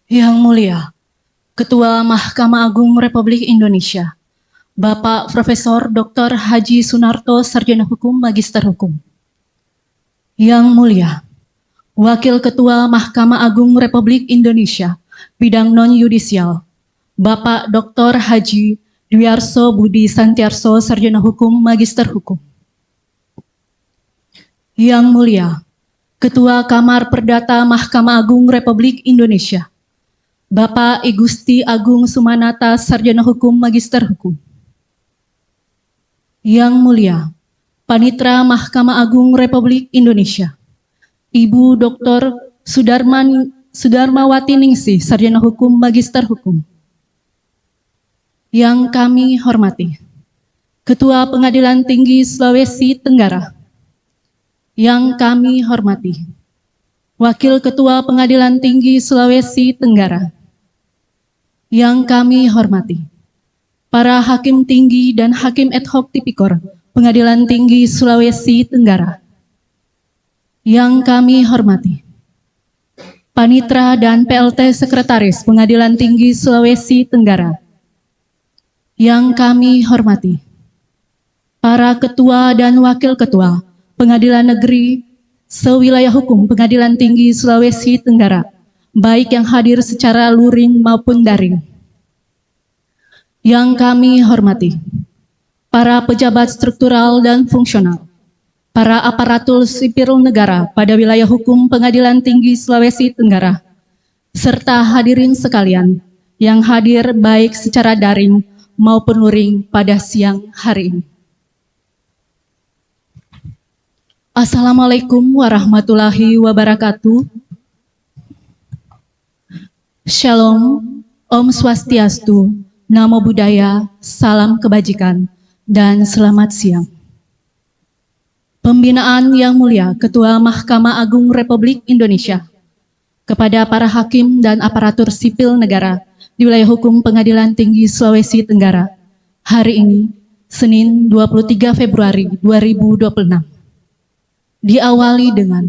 Yang Mulia, Ketua Mahkamah Agung Republik Indonesia, Bapak Profesor Dr. Haji Sunarto, Sarjana Hukum, Magister Hukum. Yang Mulia, Wakil Ketua Mahkamah Agung Republik Indonesia, Bidang Non-Yudisial, Bapak Dr. Haji Dwiarso Budi Santiarso, Sarjana Hukum, Magister Hukum. Yang Mulia, Ketua Kamar Perdata Mahkamah Agung Republik Indonesia, Bapak I Gusti Agung Sumanata, Sarjana Hukum, Magister Hukum. Yang Mulia, Panitra Mahkamah Agung Republik Indonesia, Ibu Dr. Sudarmawati Ningsih, Sarjana Hukum, Magister Hukum. Yang kami hormati, Ketua Pengadilan Tinggi Sulawesi Tenggara. Yang kami hormati, Wakil Ketua Pengadilan Tinggi Sulawesi Tenggara. Yang kami hormati, para Hakim Tinggi dan Hakim Ad Hoc Tipikor Pengadilan Tinggi Sulawesi Tenggara. Yang kami hormati, Panitra dan PLT Sekretaris Pengadilan Tinggi Sulawesi Tenggara. Yang kami hormati, para Ketua dan Wakil Ketua Pengadilan Negeri sewilayah hukum Pengadilan Tinggi Sulawesi Tenggara, baik yang hadir secara luring maupun daring. Yang kami hormati, para pejabat struktural dan fungsional, para aparatur sipil negara pada wilayah hukum Pengadilan Tinggi Sulawesi Tenggara, serta hadirin sekalian yang hadir baik secara daring maupun luring pada siang hari ini. Assalamualaikum warahmatullahi wabarakatuh. Shalom, Om Swastiastu, Namo Buddhaya, salam kebajikan, dan selamat siang. Pembinaan yang mulia Ketua Mahkamah Agung Republik Indonesia, kepada para hakim dan aparatur sipil negara di wilayah hukum Pengadilan Tinggi Sulawesi Tenggara, hari ini, Senin 23 Februari 2026. Diawali dengan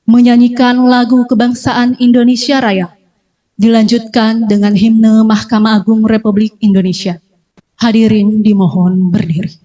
menyanyikan lagu kebangsaan Indonesia Raya, dilanjutkan dengan himne Mahkamah Agung Republik Indonesia. Hadirin dimohon berdiri.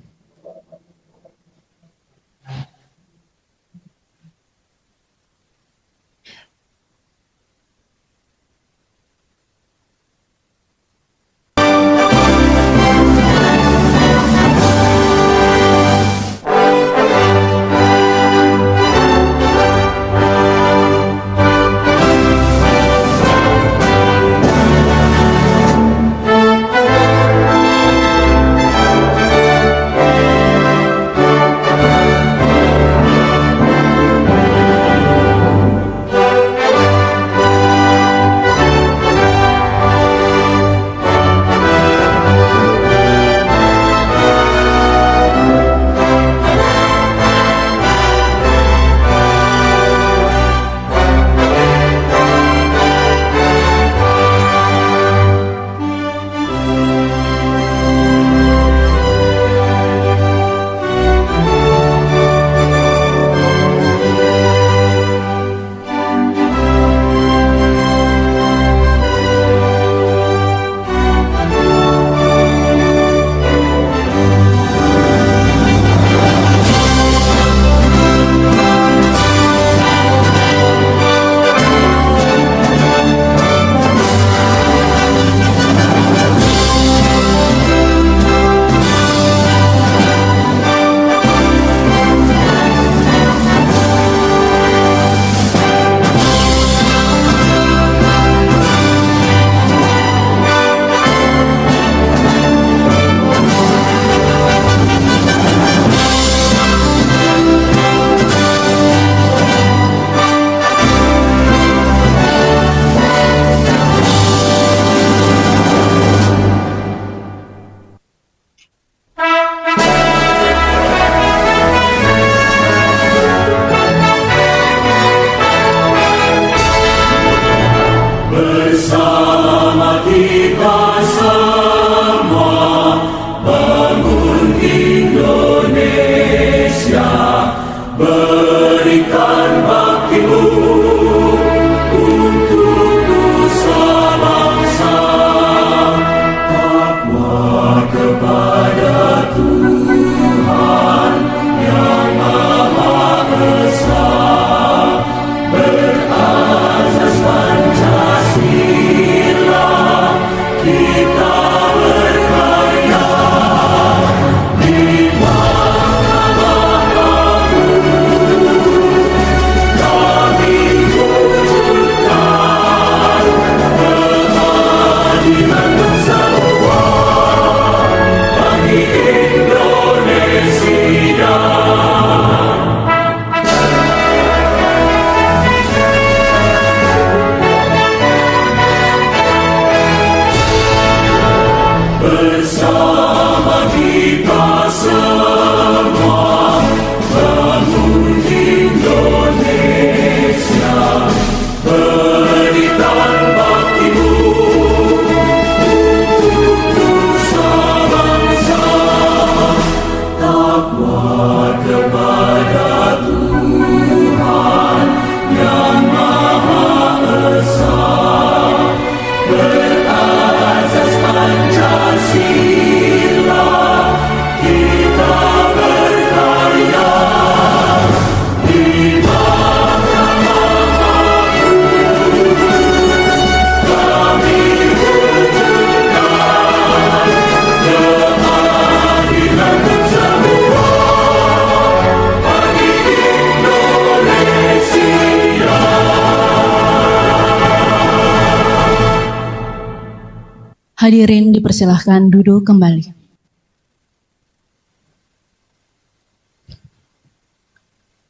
Hadirin dipersilahkan duduk kembali.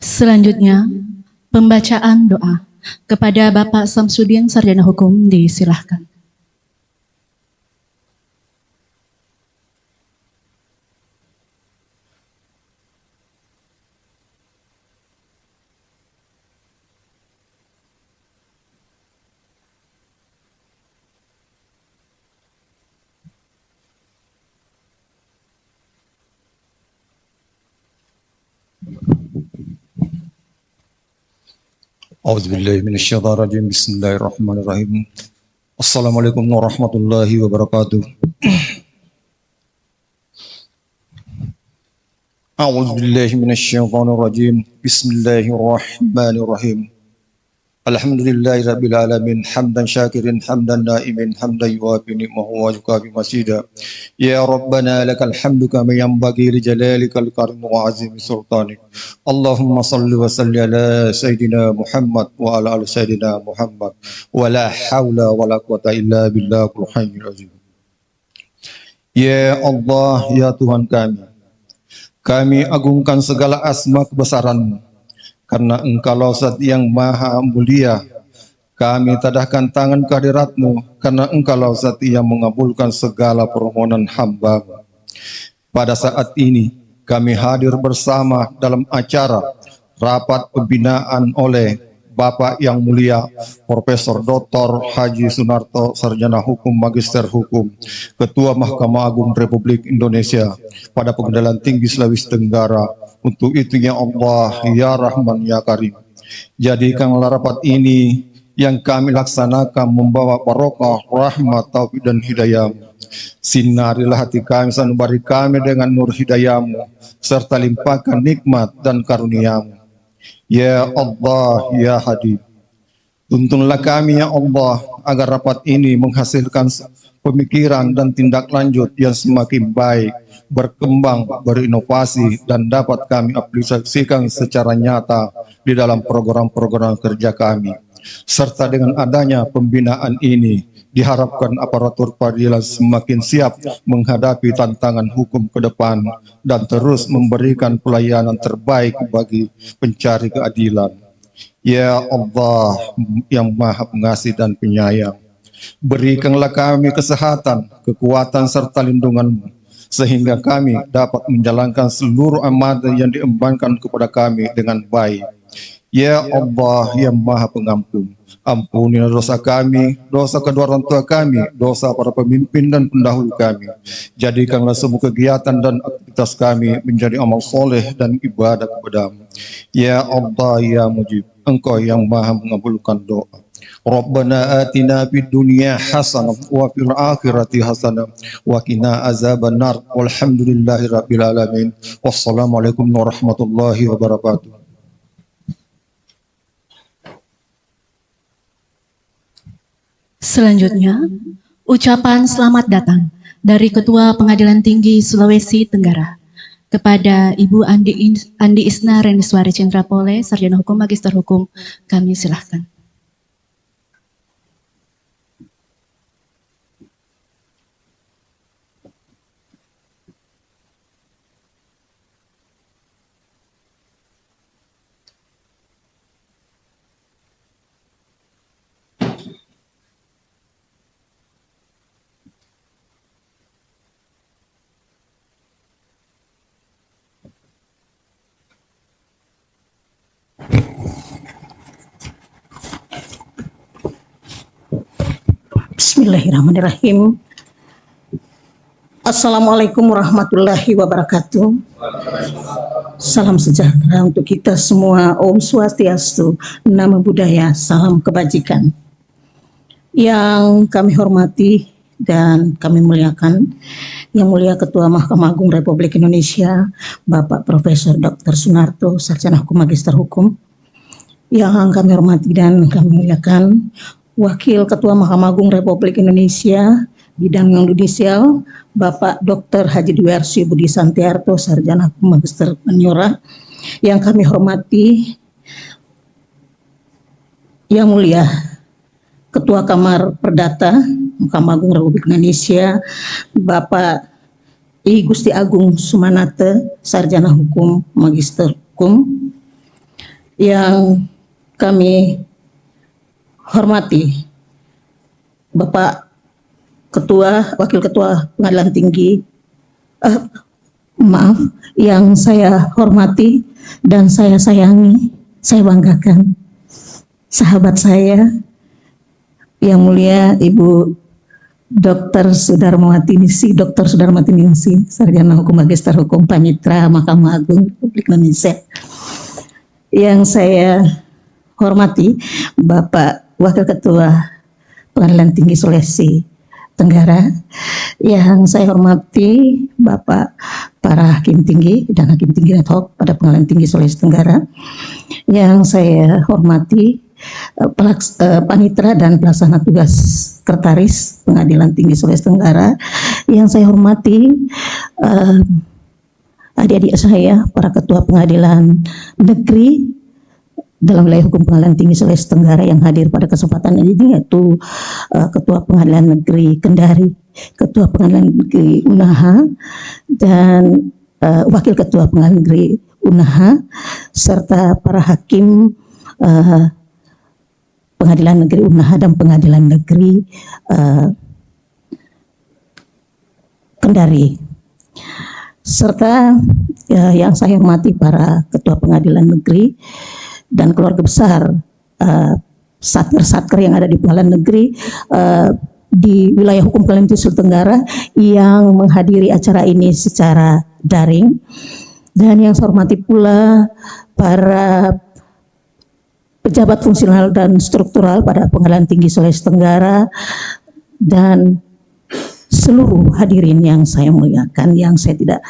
Selanjutnya, pembacaan doa kepada Bapak Samsudin Sarjana Hukum disilahkan. A'udzubillahi minasyaitonirrajim. Bismillahirrahmanirrahim. Assalamualaikum warahmatullahi wabarakatuh. A'udzubillahi minasyaitonirrajim. Bismillahirrahmanirrahim. Alhamdulillahi rabbil alamin, hamdan syakirin, hamdan naimin, hamdan yuwafi ni'mahu wa yukafi masida. Ya Rabbana lakal hamdu kama yanbaghi li jalalikal karim wa azimi sultanik. Allahumma salli wa salli ala Sayyidina Muhammad wa ala ali Sayyidina Muhammad wa la hawla wa la quwata illa billahul hayyul azim. Ya Allah, ya Tuhan kami agungkan segala asma kebesaran-Mu. Karena Engkaulah Zat yang Maha Mulia, kami tadahkan tangan kehadirat-Mu, karena Engkaulah Zat yang mengabulkan segala permohonan hamba. Pada saat ini, kami hadir bersama dalam acara rapat pembinaan oleh Bapak yang Mulia Profesor Dr. Haji Sunarto, Sarjana Hukum, Magister Hukum, Ketua Mahkamah Agung Republik Indonesia pada Pengadilan Tinggi Sulawesi Tenggara. Untuk itu ya Allah, ya Rahman, ya Karim, jadikanlah rapat ini yang kami laksanakan membawa barokah, rahmat, taufik dan hidayah. Sinarilah hati kami, sanubari kami dengan nur hidayah-Mu, serta limpahkan nikmat dan karunia-Mu. Ya Allah, ya Hadi, tuntunlah kami ya Allah, agar rapat ini menghasilkan pemikiran dan tindak lanjut yang semakin baik, berkembang, berinovasi, dan dapat kami aplikasikan secara nyata di dalam program-program kerja kami. Serta dengan adanya pembinaan ini, diharapkan aparatur peradilan semakin siap menghadapi tantangan hukum ke depan dan terus memberikan pelayanan terbaik bagi pencari keadilan. Ya Allah yang Maha Pengasih dan Penyayang, berikanlah kami kesehatan, kekuatan serta lindungan-Mu, sehingga kami dapat menjalankan seluruh amanah yang diembankan kepada kami dengan baik. Ya Allah yang Maha Pengampun, ampunilah dosa kami, dosa kedua orang tua kami, dosa para pemimpin dan pendahulu kami. Jadikanlah semua kegiatan dan aktivitas kami menjadi amal soleh dan ibadah kepada-Mu. Ya Allah ya Mujib, Engkau yang Maha mengabulkan doa. Rabbana atina fid dunya hasanah wa fil akhirati hasanah wa qina azabannar. Walhamdulillahi rabbil alamin. Wassalamualaikum warahmatullahi wabarakatuh. Selanjutnya, Ucapan selamat datang dari Ketua Pengadilan Tinggi Sulawesi Tenggara kepada Ibu Andi Isna Reniswari Centrapole, Sarjana Hukum, Magister Hukum. Kami silahkan. Bismillahirrahmanirrahim. Assalamualaikum warahmatullahi wabarakatuh. Salam sejahtera untuk kita semua. Om Swastiastu, Namo Buddhaya, salam kebajikan. Yang kami hormati dan kami muliakan, Yang Mulia Ketua Mahkamah Agung Republik Indonesia, Bapak Profesor Dr. Sunarto, Sarjana Hukum, Magister Hukum. Yang kami hormati dan kami muliakan, Wakil Ketua Mahkamah Agung Republik Indonesia, Bidang Non Judisial, Bapak Dr. Haji Dwiarso Budi Santiarto, Sarjana Hukum, Magister Menyora. Yang kami hormati, Yang Mulia Ketua Kamar Perdata Mahkamah Agung Republik Indonesia, Bapak I Gusti Agung Sumanate, Sarjana Hukum, Magister Hukum. Yang kami hormati, Bapak Wakil Ketua Pengadilan Tinggi, yang saya hormati dan saya sayangi, saya banggakan, sahabat saya, Yang Mulia Ibu Dr. Sudarmawati Ningsih, Sarjana Hukum, Magister Hukum, Panitra Mahkamah Agung Republik Indonesia. Yang saya hormati, Bapak Wakil Ketua Pengadilan Tinggi Sulawesi Tenggara. Yang saya hormati Bapak para Hakim Tinggi dan Hakim Tinggi ad hoc pada Pengadilan Tinggi Sulawesi Tenggara. Yang saya hormati Panitra dan Pelaksana Tugas Sekretaris Pengadilan Tinggi Sulawesi Tenggara. Yang saya hormati adik-adik saya, para Ketua Pengadilan Negeri dalam wilayah hukum Pengadilan Tinggi Sulawesi Tenggara yang hadir pada kesempatan ini, yaitu Ketua Pengadilan Negeri Kendari, Ketua Pengadilan Negeri Unaha, dan Wakil Ketua Pengadilan Negeri Unaha, serta para hakim Pengadilan Negeri Unaha dan Pengadilan Negeri Kendari, serta yang saya hormati para Ketua Pengadilan Negeri dan keluarga besar satker-satker yang ada di Pengadilan Negeri di wilayah hukum Pengadilan Tinggi Sulawesi Tenggara yang menghadiri acara ini secara daring. Dan yang saya hormati pula para pejabat fungsional dan struktural pada Pengadilan Tinggi Sulawesi Tenggara dan seluruh hadirin yang saya muliakan, yang saya tidak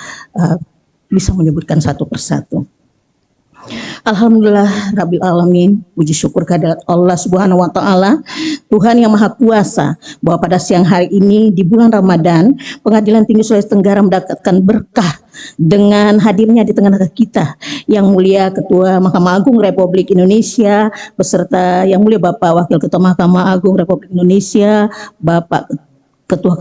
bisa menyebutkan satu persatu. Alhamdulillah Rabbil Alamin, puji syukur kehadirat Allah Subhanahu wa Ta'ala, Tuhan yang Maha Kuasa, bahwa pada siang hari ini di bulan Ramadan, Pengadilan Tinggi Sulawesi Tenggara mendapatkan berkah dengan hadirnya di tengah-tengah kita Yang Mulia Ketua Mahkamah Agung Republik Indonesia, beserta Yang Mulia Bapak Wakil Ketua Mahkamah Agung Republik Indonesia, Bapak Ketua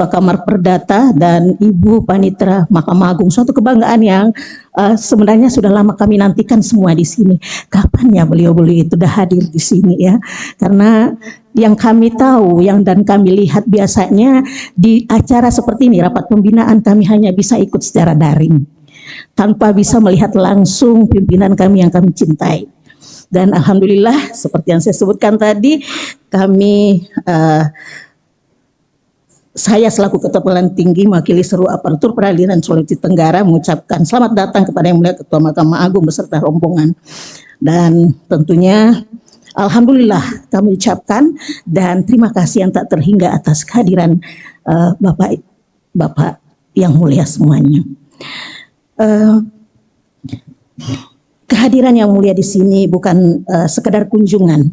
Kamar Perdata, dan Ibu Panitra Mahkamah Agung. Suatu kebanggaan yang sebenarnya sudah lama kami nantikan semua di sini. Kapan ya beliau-beliau itu sudah hadir di sini ya? Karena yang kami tahu, dan kami lihat biasanya di acara seperti ini, rapat pembinaan, kami hanya bisa ikut secara daring, tanpa bisa melihat langsung pimpinan kami yang kami cintai. Dan alhamdulillah, seperti yang saya sebutkan tadi, saya selaku Ketua Pengadilan Tinggi mewakili seluruh aparatur peradilan Sulawesi Tenggara mengucapkan selamat datang kepada Yang Mulia Ketua Mahkamah Agung beserta rombongan. Dan tentunya alhamdulillah kami ucapkan dan terima kasih yang tak terhingga atas kehadiran Bapak yang mulia semuanya. Kehadiran Yang Mulia di sini bukan sekedar kunjungan,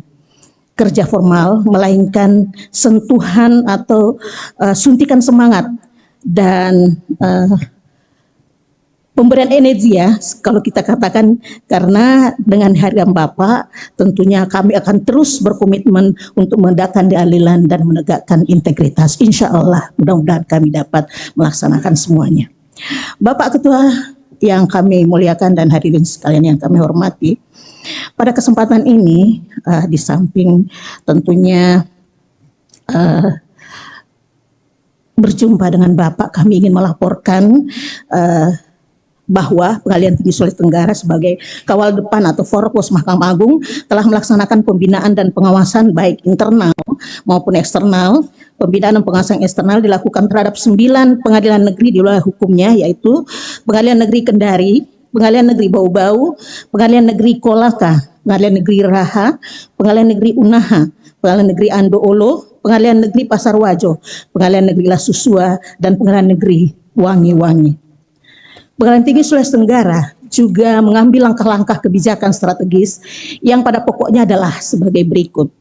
kerja formal, melainkan sentuhan atau suntikan semangat dan pemberian energi ya, kalau kita katakan, karena dengan kehadiran Bapak tentunya kami akan terus berkomitmen untuk menegakkan keadilan dan menegakkan integritas. Insya Allah mudah-mudahan kami dapat melaksanakan semuanya. Bapak Ketua yang kami muliakan dan hadirin sekalian yang kami hormati, pada kesempatan ini di samping tentunya berjumpa dengan Bapak, kami ingin melaporkan bahwa Pengadilan Tinggi Sulawesi Tenggara sebagai kawal depan atau forpos Mahkamah Agung telah melaksanakan pembinaan dan pengawasan baik internal maupun eksternal. Pembinaan dan pengawasan eksternal dilakukan terhadap 9 pengadilan negeri di wilayah hukumnya, yaitu Pengadilan Negeri Kendari, Pengadilan Negeri Bau-Bau, Pengadilan Negeri Kolaka, Pengadilan Negeri Raha, Pengadilan Negeri Unaha, Pengadilan Negeri Andoolo, Pengadilan Negeri Pasarwajo, Pengadilan Negeri Lasusua, dan Pengadilan Negeri Wangi-Wangi. Pengadilan Tinggi Sulawesi Tenggara juga mengambil langkah-langkah kebijakan strategis yang pada pokoknya adalah sebagai berikut.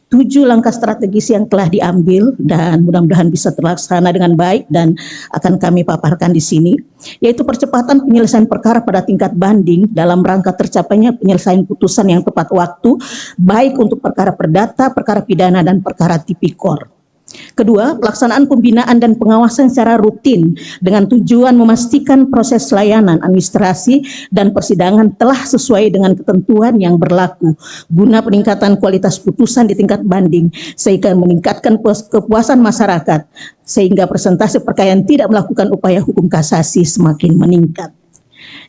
7 langkah strategis yang telah diambil dan mudah-mudahan bisa terlaksana dengan baik dan akan kami paparkan di sini, yaitu percepatan penyelesaian perkara pada tingkat banding dalam rangka tercapainya penyelesaian putusan yang tepat waktu, baik untuk perkara perdata, perkara pidana, dan perkara tipikor. Kedua, pelaksanaan pembinaan dan pengawasan secara rutin dengan tujuan memastikan proses layanan administrasi dan persidangan telah sesuai dengan ketentuan yang berlaku guna peningkatan kualitas putusan di tingkat banding sehingga meningkatkan kepuasan masyarakat sehingga persentase perkara yang tidak melakukan upaya hukum kasasi semakin meningkat.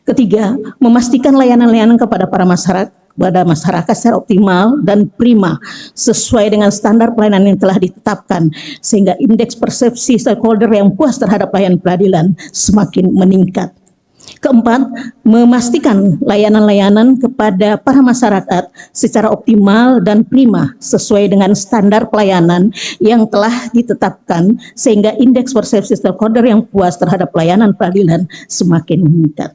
Ketiga, memastikan layanan-layanan kepada masyarakat secara optimal dan prima sesuai dengan standar pelayanan yang telah ditetapkan sehingga indeks persepsi stakeholder yang puas terhadap pelayanan peradilan semakin meningkat. Keempat, memastikan layanan-layanan kepada para masyarakat secara optimal dan prima sesuai dengan standar pelayanan yang telah ditetapkan sehingga indeks persepsi stakeholder yang puas terhadap pelayanan peradilan semakin meningkat.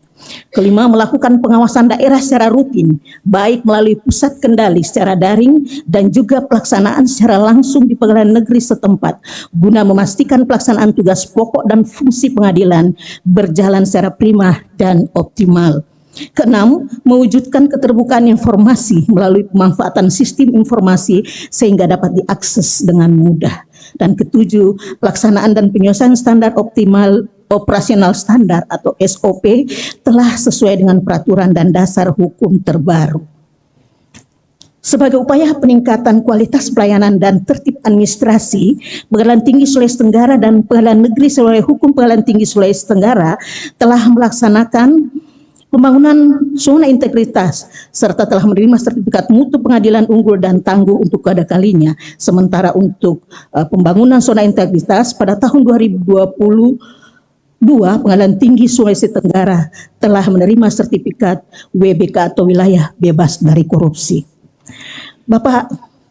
Kelima, melakukan pengawasan daerah secara rutin, baik melalui pusat kendali secara daring dan juga pelaksanaan secara langsung di pengadilan negeri setempat, guna memastikan pelaksanaan tugas pokok dan fungsi pengadilan berjalan secara prima dan optimal. Keenam, mewujudkan keterbukaan informasi melalui pemanfaatan sistem informasi sehingga dapat diakses dengan mudah. Dan ketujuh, pelaksanaan dan penyelesaian standar optimal operasional standar atau SOP telah sesuai dengan peraturan dan dasar hukum terbaru. Sebagai upaya peningkatan kualitas pelayanan dan tertib administrasi, Pengadilan Tinggi Sulawesi Tenggara dan Pengadilan Negeri Sesuai Hukum Pengadilan Tinggi Sulawesi Tenggara telah melaksanakan pembangunan zona integritas serta telah menerima sertifikat mutu pengadilan unggul dan tangguh untuk kedua kalinya. Sementara untuk pembangunan zona integritas pada tahun 2022 Pengadilan Tinggi Sulawesi Tenggara telah menerima sertifikat WBK atau wilayah bebas dari korupsi. Bapak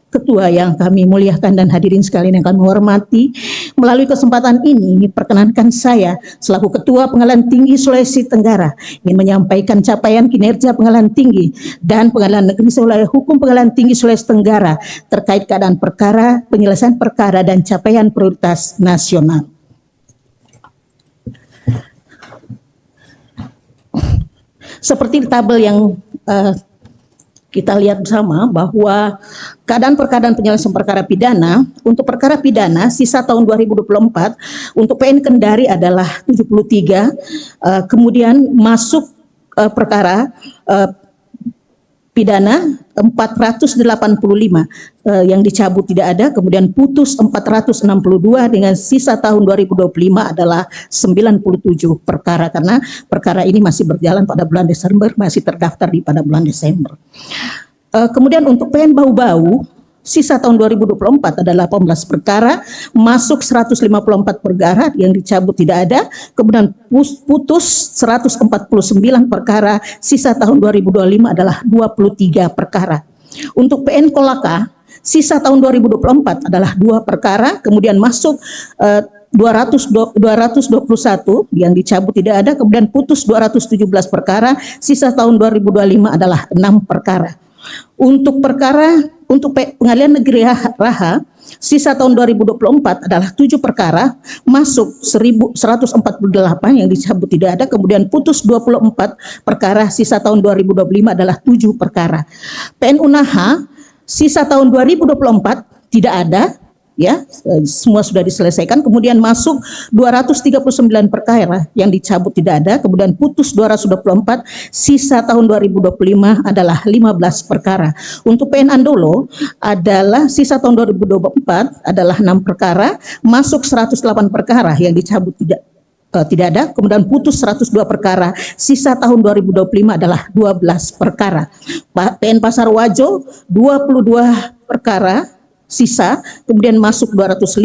Ketua yang kami muliakan dan hadirin sekalian yang kami hormati, melalui kesempatan ini perkenankan saya selaku Ketua Pengadilan Tinggi Sulawesi Tenggara ingin menyampaikan capaian kinerja Pengadilan Tinggi dan Pengadilan Negeri Sesuai Hukum Pengadilan Tinggi Sulawesi Tenggara terkait keadaan perkara, penyelesaian perkara, dan capaian prioritas nasional. Seperti di tabel yang kita lihat bersama bahwa keadaan perkara dan penyelesaian perkara pidana, untuk perkara pidana sisa tahun 2024 untuk PN Kendari adalah 73, kemudian masuk perkara pidana 485 yang dicabut tidak ada, kemudian putus 462 dengan sisa tahun 2025 adalah 97 perkara karena perkara ini masih berjalan pada bulan Desember, masih terdaftar pada bulan Desember. Kemudian untuk PN Bau-Bau sisa tahun 2024 adalah 18 perkara, masuk 154 perkara yang dicabut tidak ada, kemudian putus 149 perkara, sisa tahun 2025 adalah 23 perkara. Untuk PN Kolaka, sisa tahun 2024 adalah 2 perkara, kemudian masuk 221 yang dicabut tidak ada, kemudian putus 217 perkara, sisa tahun 2025 adalah 6 perkara. Untuk perkara untuk Pengadilan Negeri Raha, sisa tahun 2024 adalah 7 perkara, masuk 1.148 yang dicabut tidak ada, kemudian putus 24 perkara, sisa tahun 2025 adalah 7 perkara. PN Unaha, sisa tahun 2024 tidak ada, ya, semua sudah diselesaikan. Kemudian masuk 239 perkara yang dicabut tidak ada, kemudian putus 224, sisa tahun 2025 adalah 15 perkara. Untuk PN Andolo adalah sisa tahun 2024 adalah 6 perkara, masuk 108 perkara yang dicabut tidak ada, kemudian putus 102 perkara, sisa tahun 2025 adalah 12 perkara. PN Pasar Wajo 22 perkara sisa, kemudian masuk 205,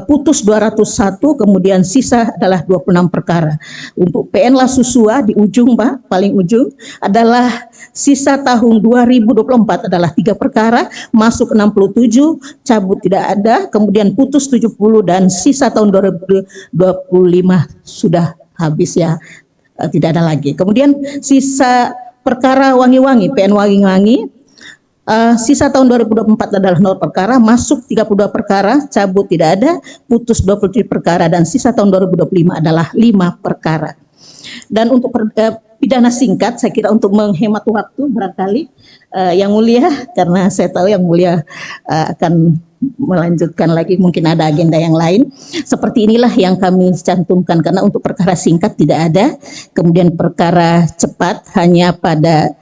putus 201, kemudian sisa adalah 26 perkara. Untuk PN La Susua di ujung, Pak, paling ujung adalah sisa tahun 2024 adalah 3 perkara, masuk 67, cabut tidak ada, kemudian putus 70, dan sisa tahun 2025 sudah habis, ya, tidak ada lagi. Kemudian sisa perkara Wangi-Wangi, PN Wangi-Wangi, sisa tahun 2024 adalah 0 perkara, masuk 32 perkara, cabut tidak ada, putus 27 perkara, dan sisa tahun 2025 adalah 5 perkara. Dan untuk pidana singkat, saya kira untuk menghemat waktu barangkali, Yang Mulia, karena saya tahu Yang Mulia akan melanjutkan lagi, mungkin ada agenda yang lain. Seperti inilah yang kami cantumkan, karena untuk perkara singkat tidak ada, kemudian perkara cepat hanya pada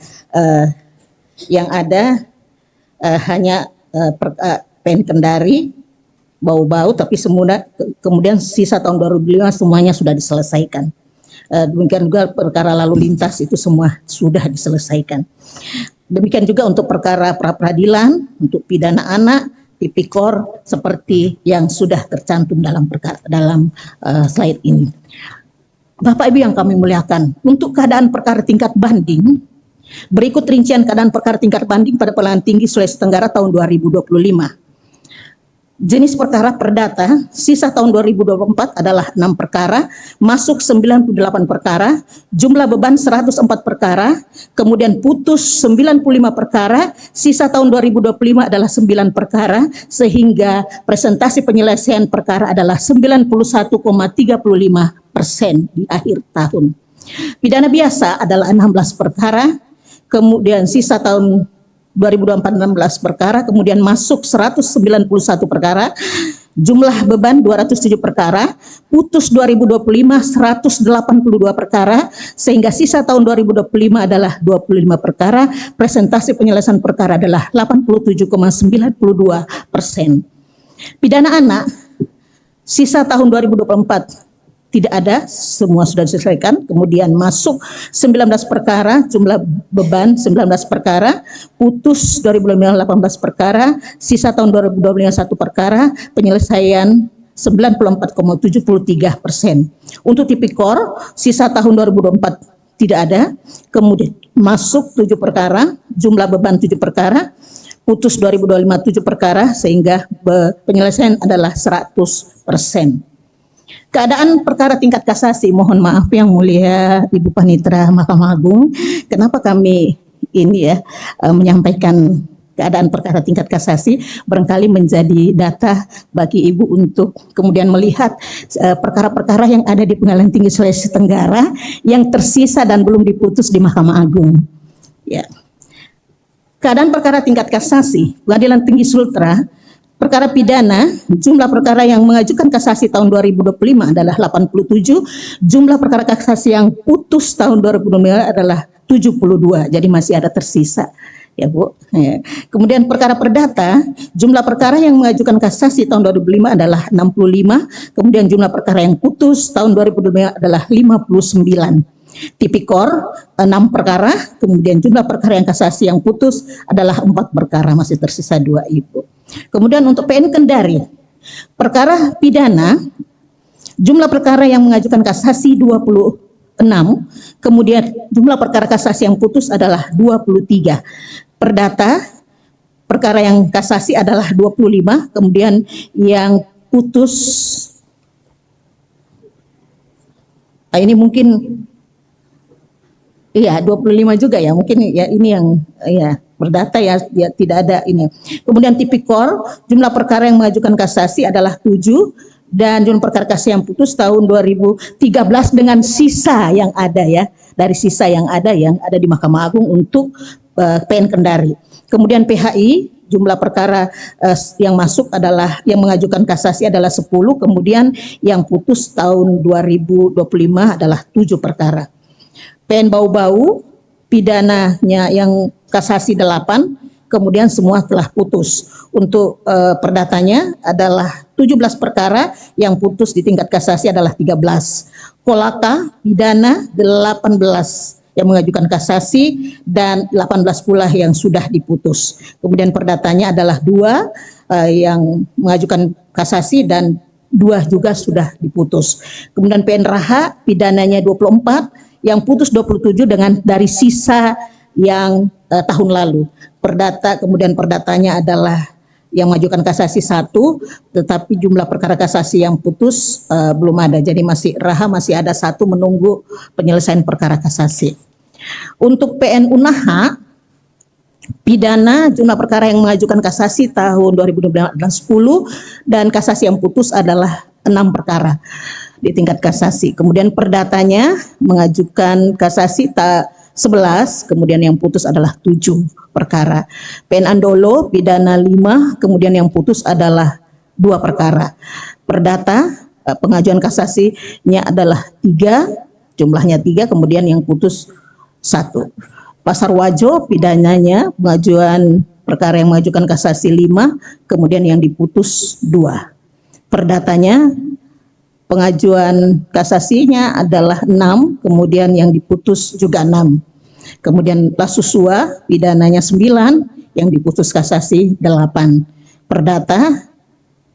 yang ada hanya PN Kendari, bau-bau, tapi kemudian sisa tahun 2005 semuanya sudah diselesaikan. Demikian juga perkara lalu lintas itu semua sudah diselesaikan. Demikian juga untuk perkara pra-peradilan, untuk pidana anak, tipikor, seperti yang sudah tercantum dalam slide ini. Bapak Ibu yang kami muliakan, untuk keadaan perkara tingkat banding, berikut rincian keadaan perkara tingkat banding pada Pengadilan Tinggi Sulawesi Tenggara tahun 2025. Jenis perkara perdata, sisa tahun 2024 adalah 6 perkara, masuk 98 perkara, jumlah beban 104 perkara, kemudian putus 95 perkara, sisa tahun 2025 adalah 9 perkara, sehingga presentasi penyelesaian perkara adalah 91,35% di akhir tahun. Pidana biasa adalah 16 perkara, kemudian sisa tahun 2024 16 perkara, kemudian masuk 191 perkara, jumlah beban 207 perkara, putus 2025 182 perkara, sehingga sisa tahun 2025 adalah 25 perkara, presentasi penyelesaian perkara adalah 87,92%. Pidana anak, sisa tahun 2024 tidak ada, semua sudah diselesaikan. Kemudian masuk 19 perkara, jumlah beban 19 perkara, putus 2018 perkara, sisa tahun 2025 1 perkara, penyelesaian 94,73%. Untuk tipikor, sisa tahun 2024 tidak ada, kemudian masuk 7 perkara, jumlah beban 7 perkara, putus 2025 7 perkara, sehingga penyelesaian adalah 100%. Keadaan perkara tingkat kasasi, mohon maaf Yang Mulia Ibu Panitera Mahkamah Agung, kenapa kami ini menyampaikan keadaan perkara tingkat kasasi, barangkali menjadi data bagi Ibu untuk kemudian melihat perkara-perkara yang ada di Pengadilan Tinggi Sulawesi Tenggara yang tersisa dan belum diputus di Mahkamah Agung. Ya. Keadaan perkara tingkat kasasi, Pengadilan Tinggi Sultra, perkara pidana, jumlah perkara yang mengajukan kasasi tahun 2025 adalah 87, jumlah perkara kasasi yang putus tahun 2025 adalah 72, jadi masih ada tersisa, ya Bu. Ya. Kemudian perkara perdata, jumlah perkara yang mengajukan kasasi tahun 2005 adalah 65, kemudian jumlah perkara yang putus tahun 2025 adalah 59. Tipikor 6 perkara, kemudian jumlah perkara yang kasasi yang putus adalah 4 perkara, masih tersisa 2 Ibu. Kemudian untuk PN Kendari, perkara pidana, jumlah perkara yang mengajukan kasasi 26, kemudian jumlah perkara kasasi yang putus adalah 23. Perdata, perkara yang kasasi adalah 25, kemudian yang putus, ini mungkin Iya, 25 juga ya. Mungkin ya ini yang ya berdata ya, dia tidak ada ini. Kemudian tipikor, jumlah perkara yang mengajukan kasasi adalah 7 dan jumlah perkara kasasi yang putus tahun 2013 dengan sisa yang ada ya. Dari sisa yang ada di Mahkamah Agung untuk PN Kendari. Kemudian PHI jumlah perkara yang masuk adalah yang mengajukan kasasi adalah 10, kemudian yang putus tahun 2025 adalah 7 perkara. PN Bau-Bau pidananya yang kasasi 8, kemudian semua telah putus. Untuk perdatanya adalah 17 perkara, yang putus di tingkat kasasi adalah 13. Kolaka pidana 18 yang mengajukan kasasi dan 18 pula yang sudah diputus. Kemudian perdatanya adalah 2 yang mengajukan kasasi dan 2 juga sudah diputus. Kemudian PN Raha pidananya 24, yang putus 27 dengan dari sisa yang tahun lalu. Kemudian perdatanya adalah yang mengajukan kasasi 1, tetapi jumlah perkara kasasi yang putus belum ada. Jadi Raha masih ada 1 menunggu penyelesaian perkara kasasi. Untuk PN Unaha pidana jumlah perkara yang mengajukan kasasi tahun 2012 10 dan kasasi yang putus adalah 6 perkara di tingkat kasasi. Kemudian perdatanya mengajukan kasasi 11, kemudian yang putus adalah 7 perkara. PN Andolo pidana 5, kemudian yang putus adalah 2 perkara. Perdata pengajuan kasasinya adalah 3, jumlahnya 3, kemudian yang putus 1. Pasar Wajo pidananya pengajuan perkara yang mengajukan kasasi 5, kemudian yang diputus 2. Perdatanya pengajuan kasasinya adalah 6, kemudian yang diputus juga 6. Kemudian Lasusua pidananya 9, yang diputus kasasi 8. Perdata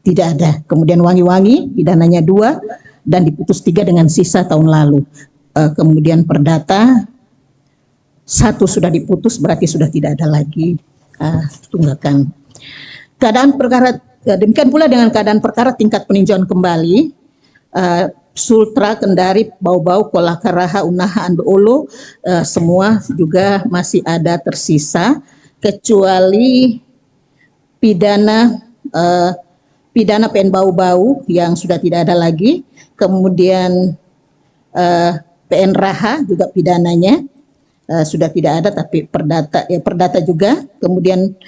tidak ada. Kemudian Wangi-Wangi pidananya 2 dan diputus 3 dengan sisa tahun lalu. Kemudian perdata 1 sudah diputus, berarti sudah tidak ada lagi tunggakan. Keadaan perkara demikian pula dengan keadaan perkara tingkat peninjauan kembali. Sultra, Kendari, Bau-Bau, Kolaka, Raha, Unaha, Andolo semua juga masih ada tersisa, kecuali pidana PN Bau-Bau yang sudah tidak ada lagi. Kemudian PN Raha juga pidananya sudah tidak ada, tapi perdata juga. Kemudian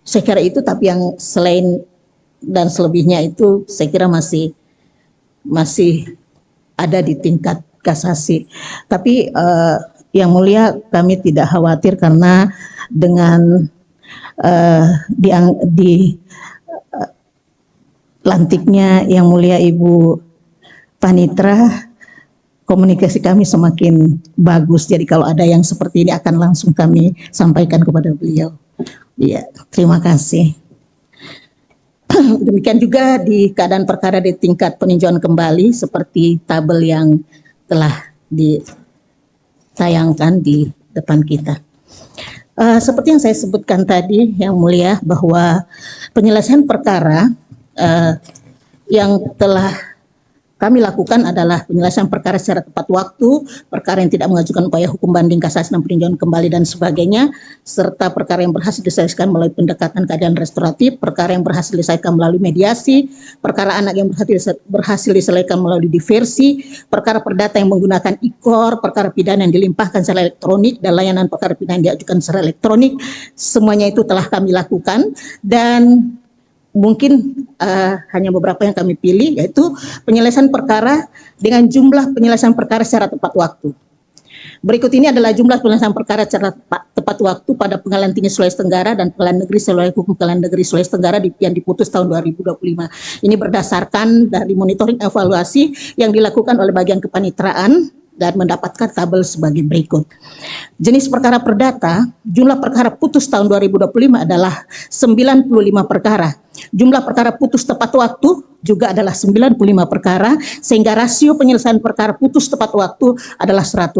saya kira itu, tapi yang selain dan selebihnya itu saya kira masih ada di tingkat kasasi. Tapi yang mulia kami tidak khawatir karena dengan lantiknya yang mulia Ibu Panitra, komunikasi kami semakin bagus. Jadi kalau ada yang seperti ini akan langsung kami sampaikan kepada beliau. Iya, terima kasih. Demikian juga di keadaan perkara di tingkat peninjauan kembali seperti tabel yang telah ditayangkan di depan kita. Seperti yang saya sebutkan tadi, yang mulia, bahwa penyelesaian perkara yang telah kami lakukan adalah penyelesaian perkara secara tepat waktu, perkara yang tidak mengajukan upaya hukum banding, kasasi dan peninjauan kembali dan sebagainya, serta perkara yang berhasil diselesaikan melalui pendekatan keadilan restoratif, perkara yang berhasil diselesaikan melalui mediasi, perkara anak yang berhasil diselesaikan melalui diversi, perkara perdata yang menggunakan IKOR, perkara pidana yang dilimpahkan secara elektronik, dan layanan perkara pidana yang diajukan secara elektronik. Semuanya itu telah kami lakukan, dan mungkin hanya beberapa yang kami pilih, yaitu penyelesaian perkara dengan jumlah penyelesaian perkara secara tepat waktu. Berikut ini adalah jumlah penyelesaian perkara secara tepat waktu pada Pengadilan Tinggi Sulawesi Tenggara dan Pengadilan Negeri Hukum Pengadilan Negeri Sulawesi Tenggara yang diputus tahun 2025. Ini berdasarkan dari monitoring evaluasi yang dilakukan oleh bagian kepanitraan dan mendapatkan tabel sebagai berikut. Jenis perkara perdata, jumlah perkara putus tahun 2025 adalah 95 perkara. Jumlah perkara putus tepat waktu juga adalah 95 perkara, sehingga rasio penyelesaian perkara putus tepat waktu adalah 100%.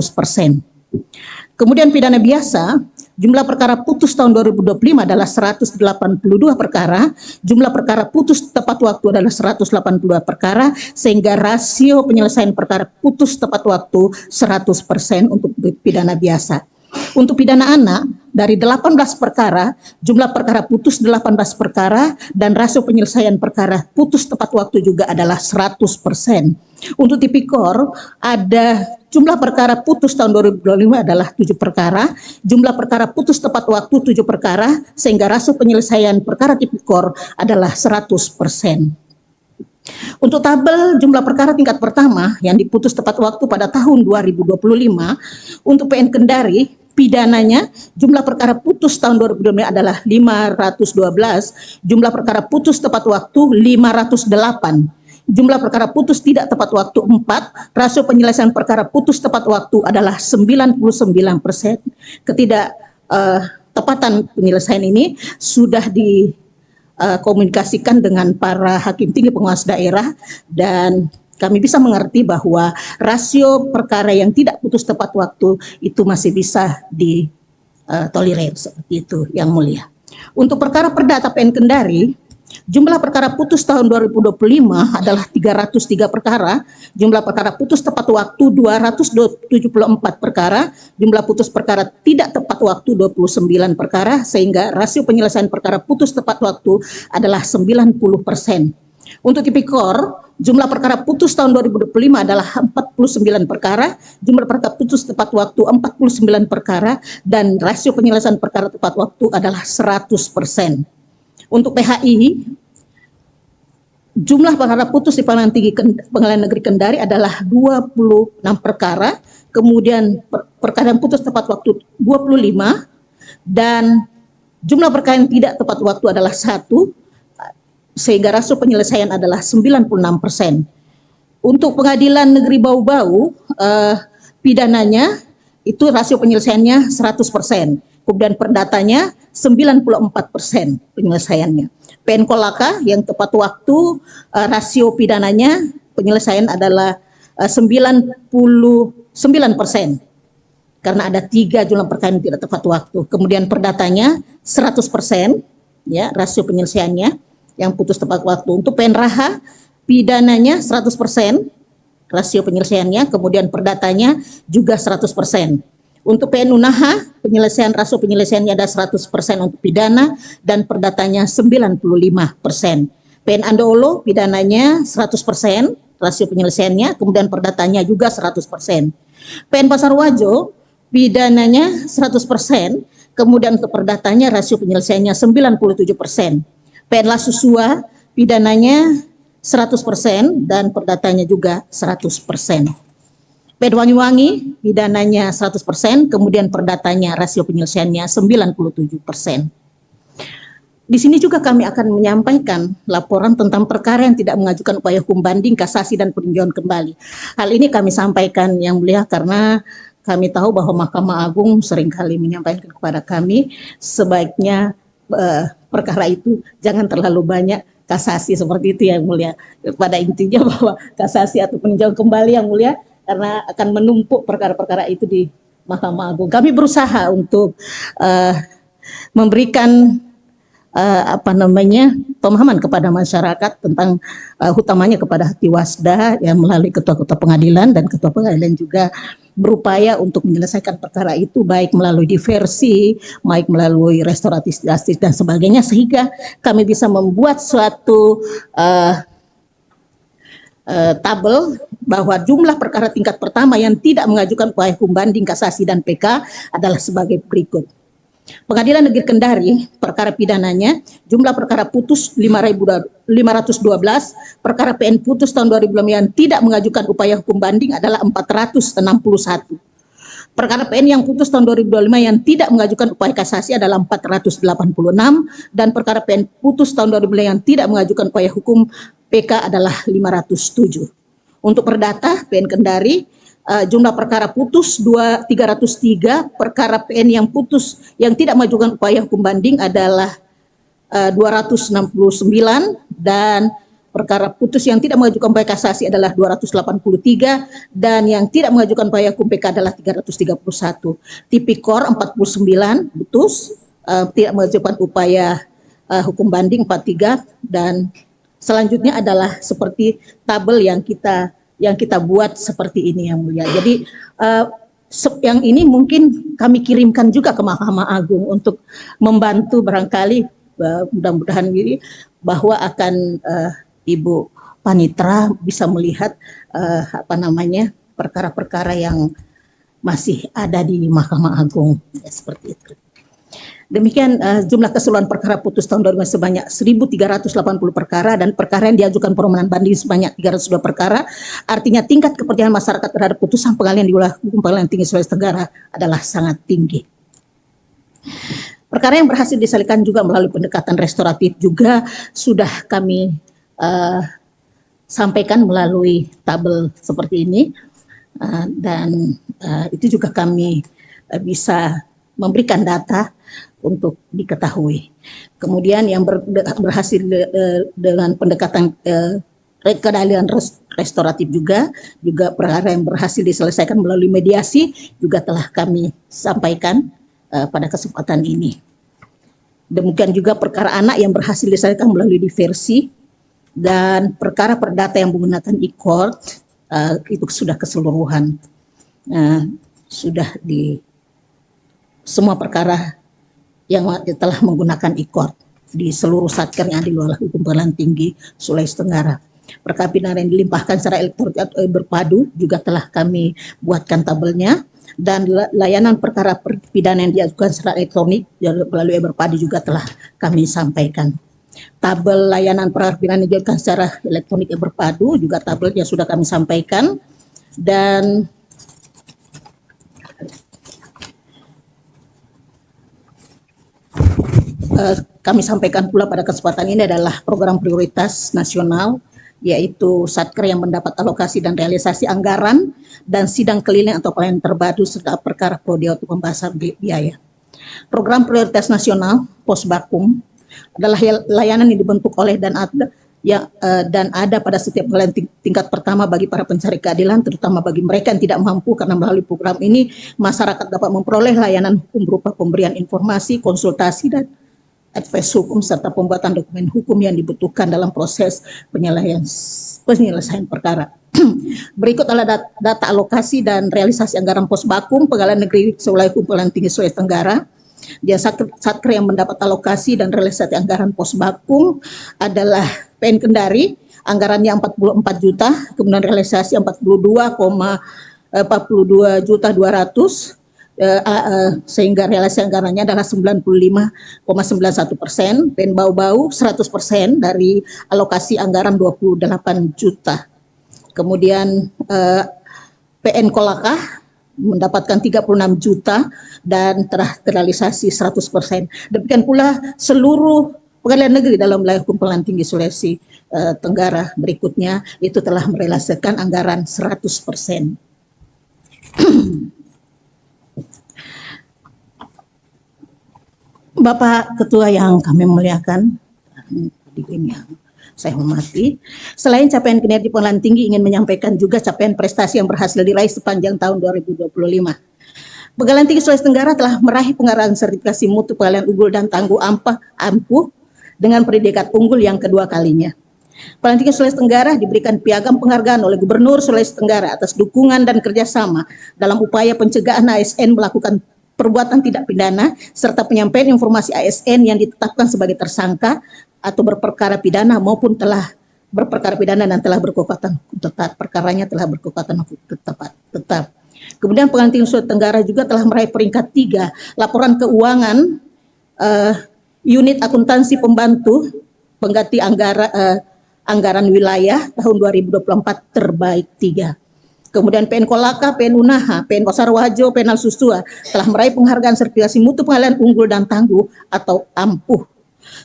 Kemudian pidana biasa, jumlah perkara putus tahun 2025 adalah 182 perkara, jumlah perkara putus tepat waktu adalah 182 perkara, sehingga rasio penyelesaian perkara putus tepat waktu 100% untuk pidana biasa. Untuk pidana anak, dari 18 perkara, jumlah perkara putus 18 perkara, dan rasio penyelesaian perkara putus tepat waktu juga adalah 100%. Untuk tipikor, ada jumlah perkara putus tahun 2025 adalah 7 perkara, jumlah perkara putus tepat waktu 7 perkara, sehingga rasio penyelesaian perkara tipikor adalah 100%. Untuk tabel jumlah perkara tingkat pertama yang diputus tepat waktu pada tahun 2025, untuk PN Kendari, pidananya jumlah perkara putus tahun 2025 adalah 512, jumlah perkara putus tepat waktu 508, jumlah perkara putus tidak tepat waktu 4, rasio penyelesaian perkara putus tepat waktu adalah 99%. Tepatan penyelesaian ini sudah komunikasikan dengan para hakim tinggi pengawas daerah, dan kami bisa mengerti bahwa rasio perkara yang tidak putus tepat waktu itu masih bisa ditolerir, seperti itu, Yang Mulia. Untuk perkara perdata PN Kendari, jumlah perkara putus tahun 2025 adalah 303 perkara, jumlah perkara putus tepat waktu 274 perkara, jumlah putus perkara tidak tepat waktu 29 perkara, sehingga rasio penyelesaian perkara putus tepat waktu adalah 90%. Untuk tipikor, jumlah perkara putus tahun 2025 adalah 49 perkara, jumlah perkara putus tepat waktu 49 perkara, dan rasio penyelesaian perkara tepat waktu adalah 100%. Untuk PHI, jumlah perkara putus di Pengadilan Negeri Kendari adalah 26 perkara, kemudian perkara yang putus tepat waktu 25, dan jumlah perkara yang tidak tepat waktu adalah 1, sehingga rasio penyelesaian adalah 96%. Untuk Pengadilan Negeri Bau-Bau, pidananya itu rasio penyelesaiannya 100%. Kemudian perdatanya 94% penyelesaiannya. PN Kolaka yang tepat waktu, rasio pidananya penyelesaian adalah 99%. Karena ada 3 jumlah perkara yang tidak tepat waktu. Kemudian perdatanya 100%, ya, rasio penyelesaiannya yang putus tepat waktu. Untuk PN Raha, pidananya 100%, rasio penyelesaiannya, kemudian perdatanya juga 100%. Untuk PN Unaha, penyelesaian rasio penyelesaiannya ada 100% untuk pidana dan perdatanya 95%. PN Andolo, pidananya 100%, rasio penyelesaiannya, kemudian perdatanya juga 100%. PN Pasar Wajo, pidananya 100%, kemudian untuk perdatanya rasio penyelesaiannya 97%. PN Lasusua, pidananya 100% dan perdatanya juga 100%. PN Wangi-Wangi, pidananya 100%, kemudian perdatanya rasio penyelesaiannya 97%. Di sini juga kami akan menyampaikan laporan tentang perkara yang tidak mengajukan upaya hukum banding, kasasi, dan peninjauan kembali. Hal ini kami sampaikan, Yang Mulia, karena kami tahu bahwa Mahkamah Agung seringkali menyampaikan kepada kami sebaiknya perkara itu jangan terlalu banyak kasasi, seperti itu, Yang Mulia. Pada intinya bahwa kasasi atau peninjauan kembali, Yang Mulia, karena akan menumpuk perkara-perkara itu di Mahkamah Agung. Kami berusaha untuk memberikan pemahaman kepada masyarakat tentang utamanya kepada Hatiwasda yang melalui ketua-ketua pengadilan, dan ketua pengadilan juga berupaya untuk menyelesaikan perkara itu baik melalui diversi, baik melalui restoratif justice dan sebagainya, sehingga kami bisa membuat suatu tabel bahwa jumlah perkara tingkat pertama yang tidak mengajukan upaya hukum banding, kasasi, dan PK adalah sebagai berikut. Pengadilan Negeri Kendari, perkara pidananya, jumlah perkara putus 5.512, perkara PN putus tahun 2005 yang tidak mengajukan upaya hukum banding adalah 461. Perkara PN yang putus tahun 2025 yang tidak mengajukan upaya kasasi adalah 486, dan perkara PN putus tahun 2005 yang tidak mengajukan upaya hukum PK adalah 507. Untuk perdata PN Kendari, jumlah perkara putus 303, perkara PN yang putus yang tidak mengajukan upaya hukum banding adalah 269, dan perkara putus yang tidak mengajukan upaya kasasi adalah 283 dan yang tidak mengajukan upaya hukum PK adalah 331. Tipikor 49 putus, tidak mengajukan upaya hukum banding 43, dan selanjutnya adalah seperti tabel yang kita buat seperti ini yang mulia. Jadi yang ini mungkin kami kirimkan juga ke Mahkamah Agung untuk membantu barangkali mudah-mudahan ini bahwa akan Ibu Panitra bisa melihat perkara-perkara yang masih ada di Mahkamah Agung ya, seperti itu. Demikian jumlah keseluruhan perkara putus tahun 2000 sebanyak 1.380 perkara dan perkara yang diajukan permohonan banding sebanyak 302 perkara. Artinya tingkat kepercayaan masyarakat terhadap putusan pengadilan di wilayah hukum pengadilan tinggi Sulawesi Tenggara adalah sangat tinggi. Perkara yang berhasil diselesaikan juga melalui pendekatan restoratif juga sudah kami sampaikan melalui tabel seperti ini, dan itu juga kami bisa memberikan data untuk diketahui. Kemudian yang berhasil dengan pendekatan keadilan restoratif juga perkara yang berhasil diselesaikan melalui mediasi juga telah kami sampaikan pada kesempatan ini. Demikian juga perkara anak yang berhasil diselesaikan melalui diversi dan perkara perdata yang menggunakan e-court itu sudah keseluruhan, sudah di semua perkara yang telah menggunakan e-court di seluruh satker yang ada di wilayah hukum pengadilan tinggi Sulawesi Tenggara. Perkara pidana yang dilimpahkan secara elektronik atau berpadu juga telah kami buatkan tabelnya, dan layanan perkara pidana yang diajukan secara elektronik melalui berpadu juga telah kami sampaikan. Tabel layanan perkara pidana yang diajukan secara elektronik berpadu juga tabelnya sudah kami sampaikan, dan kami sampaikan pula pada kesempatan ini adalah program prioritas nasional, yaitu satker yang mendapat alokasi dan realisasi anggaran dan sidang keliling atau pelayanan terpadu serta perkara prodi untuk pembahasan biaya. Program prioritas nasional Posbakum adalah layanan yang dibentuk oleh dan ada pada setiap pengadilan tingkat pertama bagi para pencari keadilan, terutama bagi mereka yang tidak mampu, karena melalui program ini masyarakat dapat memperoleh layanan hukum berupa pemberian informasi, konsultasi, dan advice hukum serta pembuatan dokumen hukum yang dibutuhkan dalam proses penyelesaian perkara. Berikut adalah data alokasi dan realisasi anggaran Posbakum Pengadilan Negeri Wilayah Hukum Pengadilan Tinggi Sulawesi Tenggara. Dia satker yang mendapat alokasi dan realisasi anggaran Posbakum adalah PN Kendari, anggarannya 44 juta, kemudian realisasi 42,200, sehingga realisasi anggarannya adalah 95,91%. PN Bau-Bau 100% dari alokasi anggaran 28 juta. Kemudian PN Kolaka mendapatkan 36 juta dan telah terrealisasi 100%. Demikian pula seluruh pengadilan negeri dalam wilayah hukum pengadilan tinggi Sulawesi Tenggara berikutnya itu telah merealisasikan anggaran 100%. Bapak Ketua yang kami muliakan, yang saya hormati, selain capaian kinerja pengadilan tinggi, ingin menyampaikan juga capaian prestasi yang berhasil diraih sepanjang tahun 2025. Pengadilan Tinggi Sulawesi Tenggara telah meraih penghargaan sertifikasi mutu pengadilan unggul dan tangguh ampuh dengan predikat unggul yang kedua kalinya. Pengadilan Tinggi Sulawesi Tenggara diberikan piagam penghargaan oleh Gubernur Sulawesi Tenggara atas dukungan dan kerjasama dalam upaya pencegahan ASN melakukan perbuatan tidak pidana serta penyampaian informasi ASN yang ditetapkan sebagai tersangka atau berperkara pidana maupun telah berperkara pidana dan telah berkekuatan tetap, perkaranya telah berkekuatan tetap. Kemudian Pengadilan Tinggi Sulawesi Tenggara juga telah meraih peringkat 3 laporan keuangan unit akuntansi pembantu pengganti anggaran wilayah tahun 2024 terbaik 3. Kemudian PN Kolaka, PN Unaha, PN Pasar Wajo, PN Al-Susua telah meraih penghargaan sertifikasi mutu pengadilan unggul dan tangguh atau ampuh.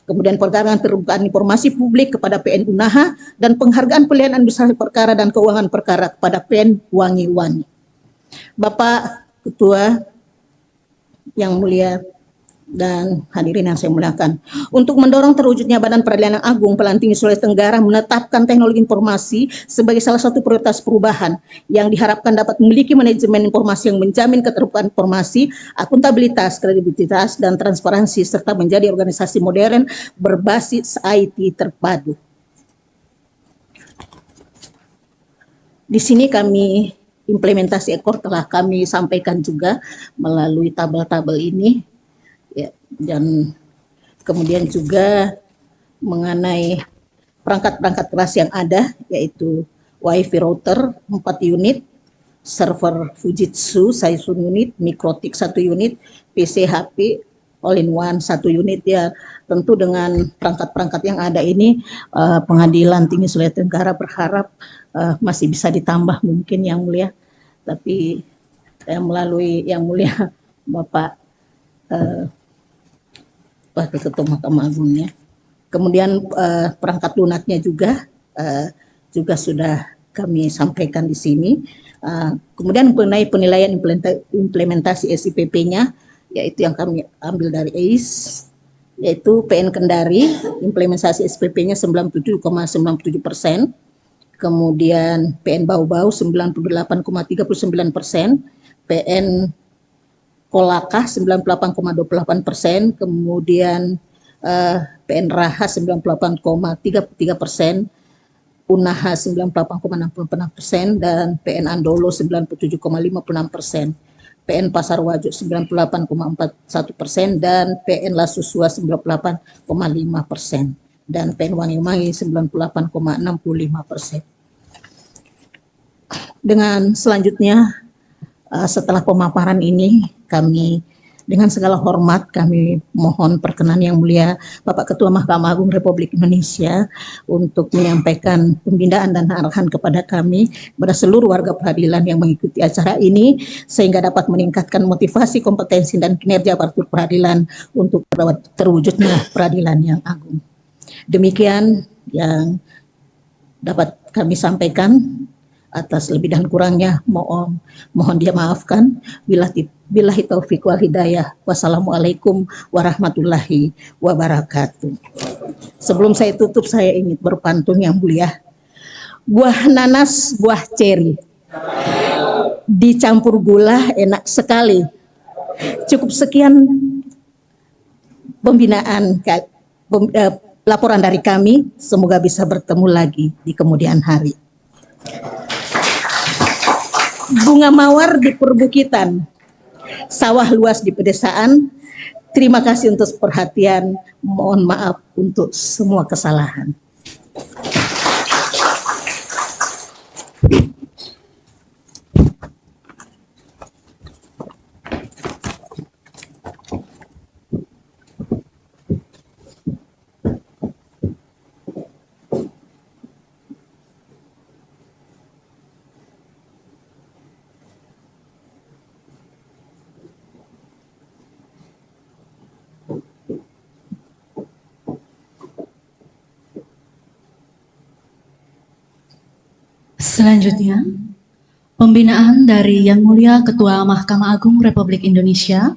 Kemudian penghargaan terbukaan informasi publik kepada PN Unaha dan penghargaan pilihan administrasi perkara dan keuangan perkara kepada PN Wangi-Wangi. Bapak Ketua yang mulia dan hadirin yang saya muliakan. Untuk mendorong terwujudnya Badan Peradilan yang Agung Pengadilan Tinggi Sulawesi Tenggara menetapkan teknologi informasi sebagai salah satu prioritas perubahan yang diharapkan dapat memiliki manajemen informasi yang menjamin keterbukaan informasi, akuntabilitas, kredibilitas, dan transparansi, serta menjadi organisasi modern berbasis IT terpadu. Di sini kami implementasi ekor telah kami sampaikan juga melalui tabel-tabel ini, ya, dan kemudian juga mengenai perangkat-perangkat keras yang ada, yaitu WiFi router 4 unit, server Fujitsu Saisun unit, Mikrotik 1 unit, PC HP all-in-one 1 unit. Ya, tentu dengan perangkat-perangkat yang ada ini Pengadilan Tinggi Sulawesi Tenggara berharap masih bisa ditambah mungkin, Yang Mulia, tapi melalui Yang Mulia Bapak Wakil Ketua Mahkamah Agungnya. Kemudian perangkat lunaknya juga sudah kami sampaikan di sini. Kemudian mengenai penilaian implementasi SIPP-nya, yaitu yang kami ambil dari ACE, yaitu PN Kendari, implementasi SPP-nya 97,97%, kemudian PN Bau-Bau 98,39%, PN Kolaka 98,28%, kemudian PN Raha 98,33%, Unaha 98,66%, dan PN Andolo 97,56%, PN Pasar Wajo 98,41%, dan PN Lasusua 98,5%, dan PN Wangi-Wangi 98,65%. Dengan selanjutnya, setelah pemaparan ini, kami dengan segala hormat kami mohon perkenan Yang Mulia Bapak Ketua Mahkamah Agung Republik Indonesia untuk menyampaikan pembinaan dan arahan kepada kami, kepada seluruh warga peradilan yang mengikuti acara ini, sehingga dapat meningkatkan motivasi, kompetensi, dan kinerja aparatur peradilan untuk terwujudnya peradilan yang agung. Demikian yang dapat kami sampaikan. Atas lebih dan kurangnya mohon dia maafkan. Billahi taufiq wal hidayah. Wassalamualaikum warahmatullahi wabarakatuh. Sebelum saya tutup, saya ingin berpantun Yang Mulia. Buah nanas, buah ceri, dicampur gula enak sekali. Cukup sekian laporan dari kami. Semoga bisa bertemu lagi di kemudian hari. Bunga mawar di perbukitan, sawah luas di pedesaan. Terima kasih untuk perhatian. Mohon maaf untuk semua kesalahan. Selanjutnya, pembinaan dari Yang Mulia Ketua Mahkamah Agung Republik Indonesia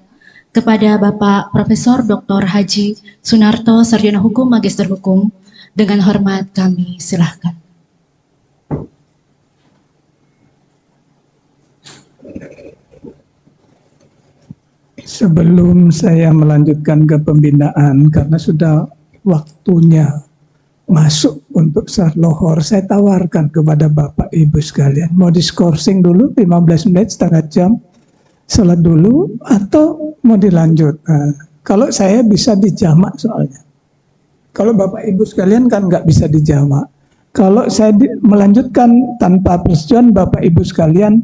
kepada Bapak Profesor Dr. Haji Sunarto, Sarjana Hukum, Magister Hukum. Dengan hormat kami silahkan. Sebelum saya melanjutkan ke pembinaan, karena sudah waktunya masuk untuk saat lohor, saya tawarkan kepada Bapak Ibu sekalian, mau diskorsing dulu 15 menit, setengah jam, salat dulu, atau mau dilanjut. Kalau saya bisa dijamak soalnya. Kalau Bapak Ibu sekalian kan nggak bisa dijamak. Kalau saya melanjutkan tanpa persetujuan Bapak Ibu sekalian,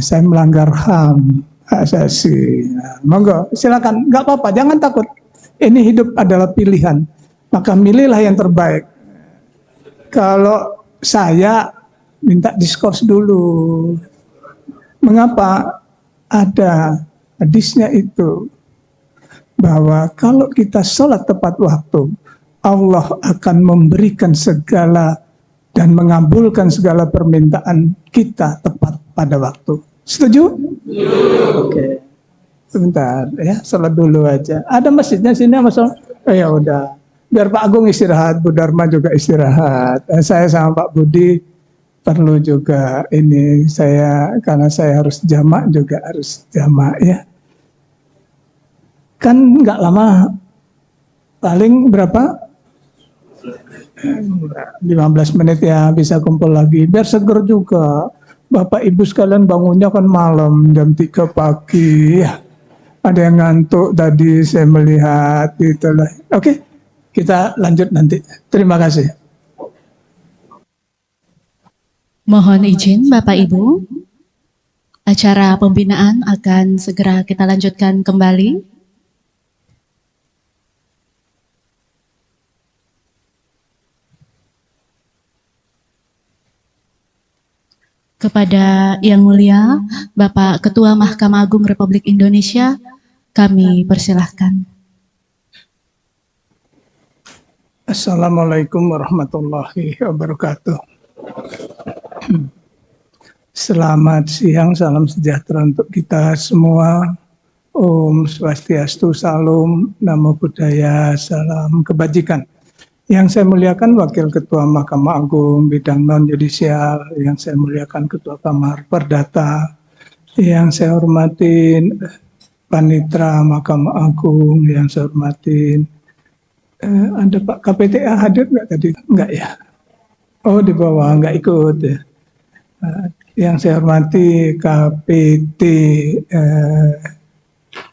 saya melanggar HAM asasi. Monggo, silakan, nggak apa-apa, jangan takut. Ini hidup adalah pilihan, maka milihlah yang terbaik. Kalau saya minta diskors dulu. Mengapa? Ada hadisnya itu, bahwa kalau kita sholat tepat waktu, Allah akan memberikan segala dan mengabulkan segala permintaan kita tepat pada waktu. Setuju? Oke. Sebentar ya, sholat dulu aja. Ada masjidnya sini Mas? Ya udah. Biar Pak Agung istirahat, Bu Dharma juga istirahat. Saya sama Pak Budi perlu juga ini karena saya harus jamak juga harus jamak ya. Kan nggak lama, paling berapa? 15 menit ya bisa kumpul lagi. Biar seger juga. Bapak Ibu sekalian bangunnya kan malam jam 3 pagi ya. Ada yang ngantuk tadi saya melihat itulah. Oke, kita lanjut nanti. Terima kasih. Mohon izin Bapak Ibu, acara pembinaan akan segera kita lanjutkan kembali. Kepada Yang Mulia Bapak Ketua Mahkamah Agung Republik Indonesia, kami persilahkan. Assalamualaikum warahmatullahi wabarakatuh. Selamat siang, salam sejahtera untuk kita semua. Om Swastiastu, Salam, Namo Buddhaya, salam kebajikan. Yang saya muliakan Wakil Ketua Mahkamah Agung bidang non-yudisial, yang saya muliakan Ketua Kamar Perdata, yang saya hormatin Panitra Mahkamah Agung, yang saya hormatin. Ada Pak KPTA hadir nggak tadi? Nggak ya? Oh di bawah, nggak ikut ya. Yang saya hormati KPT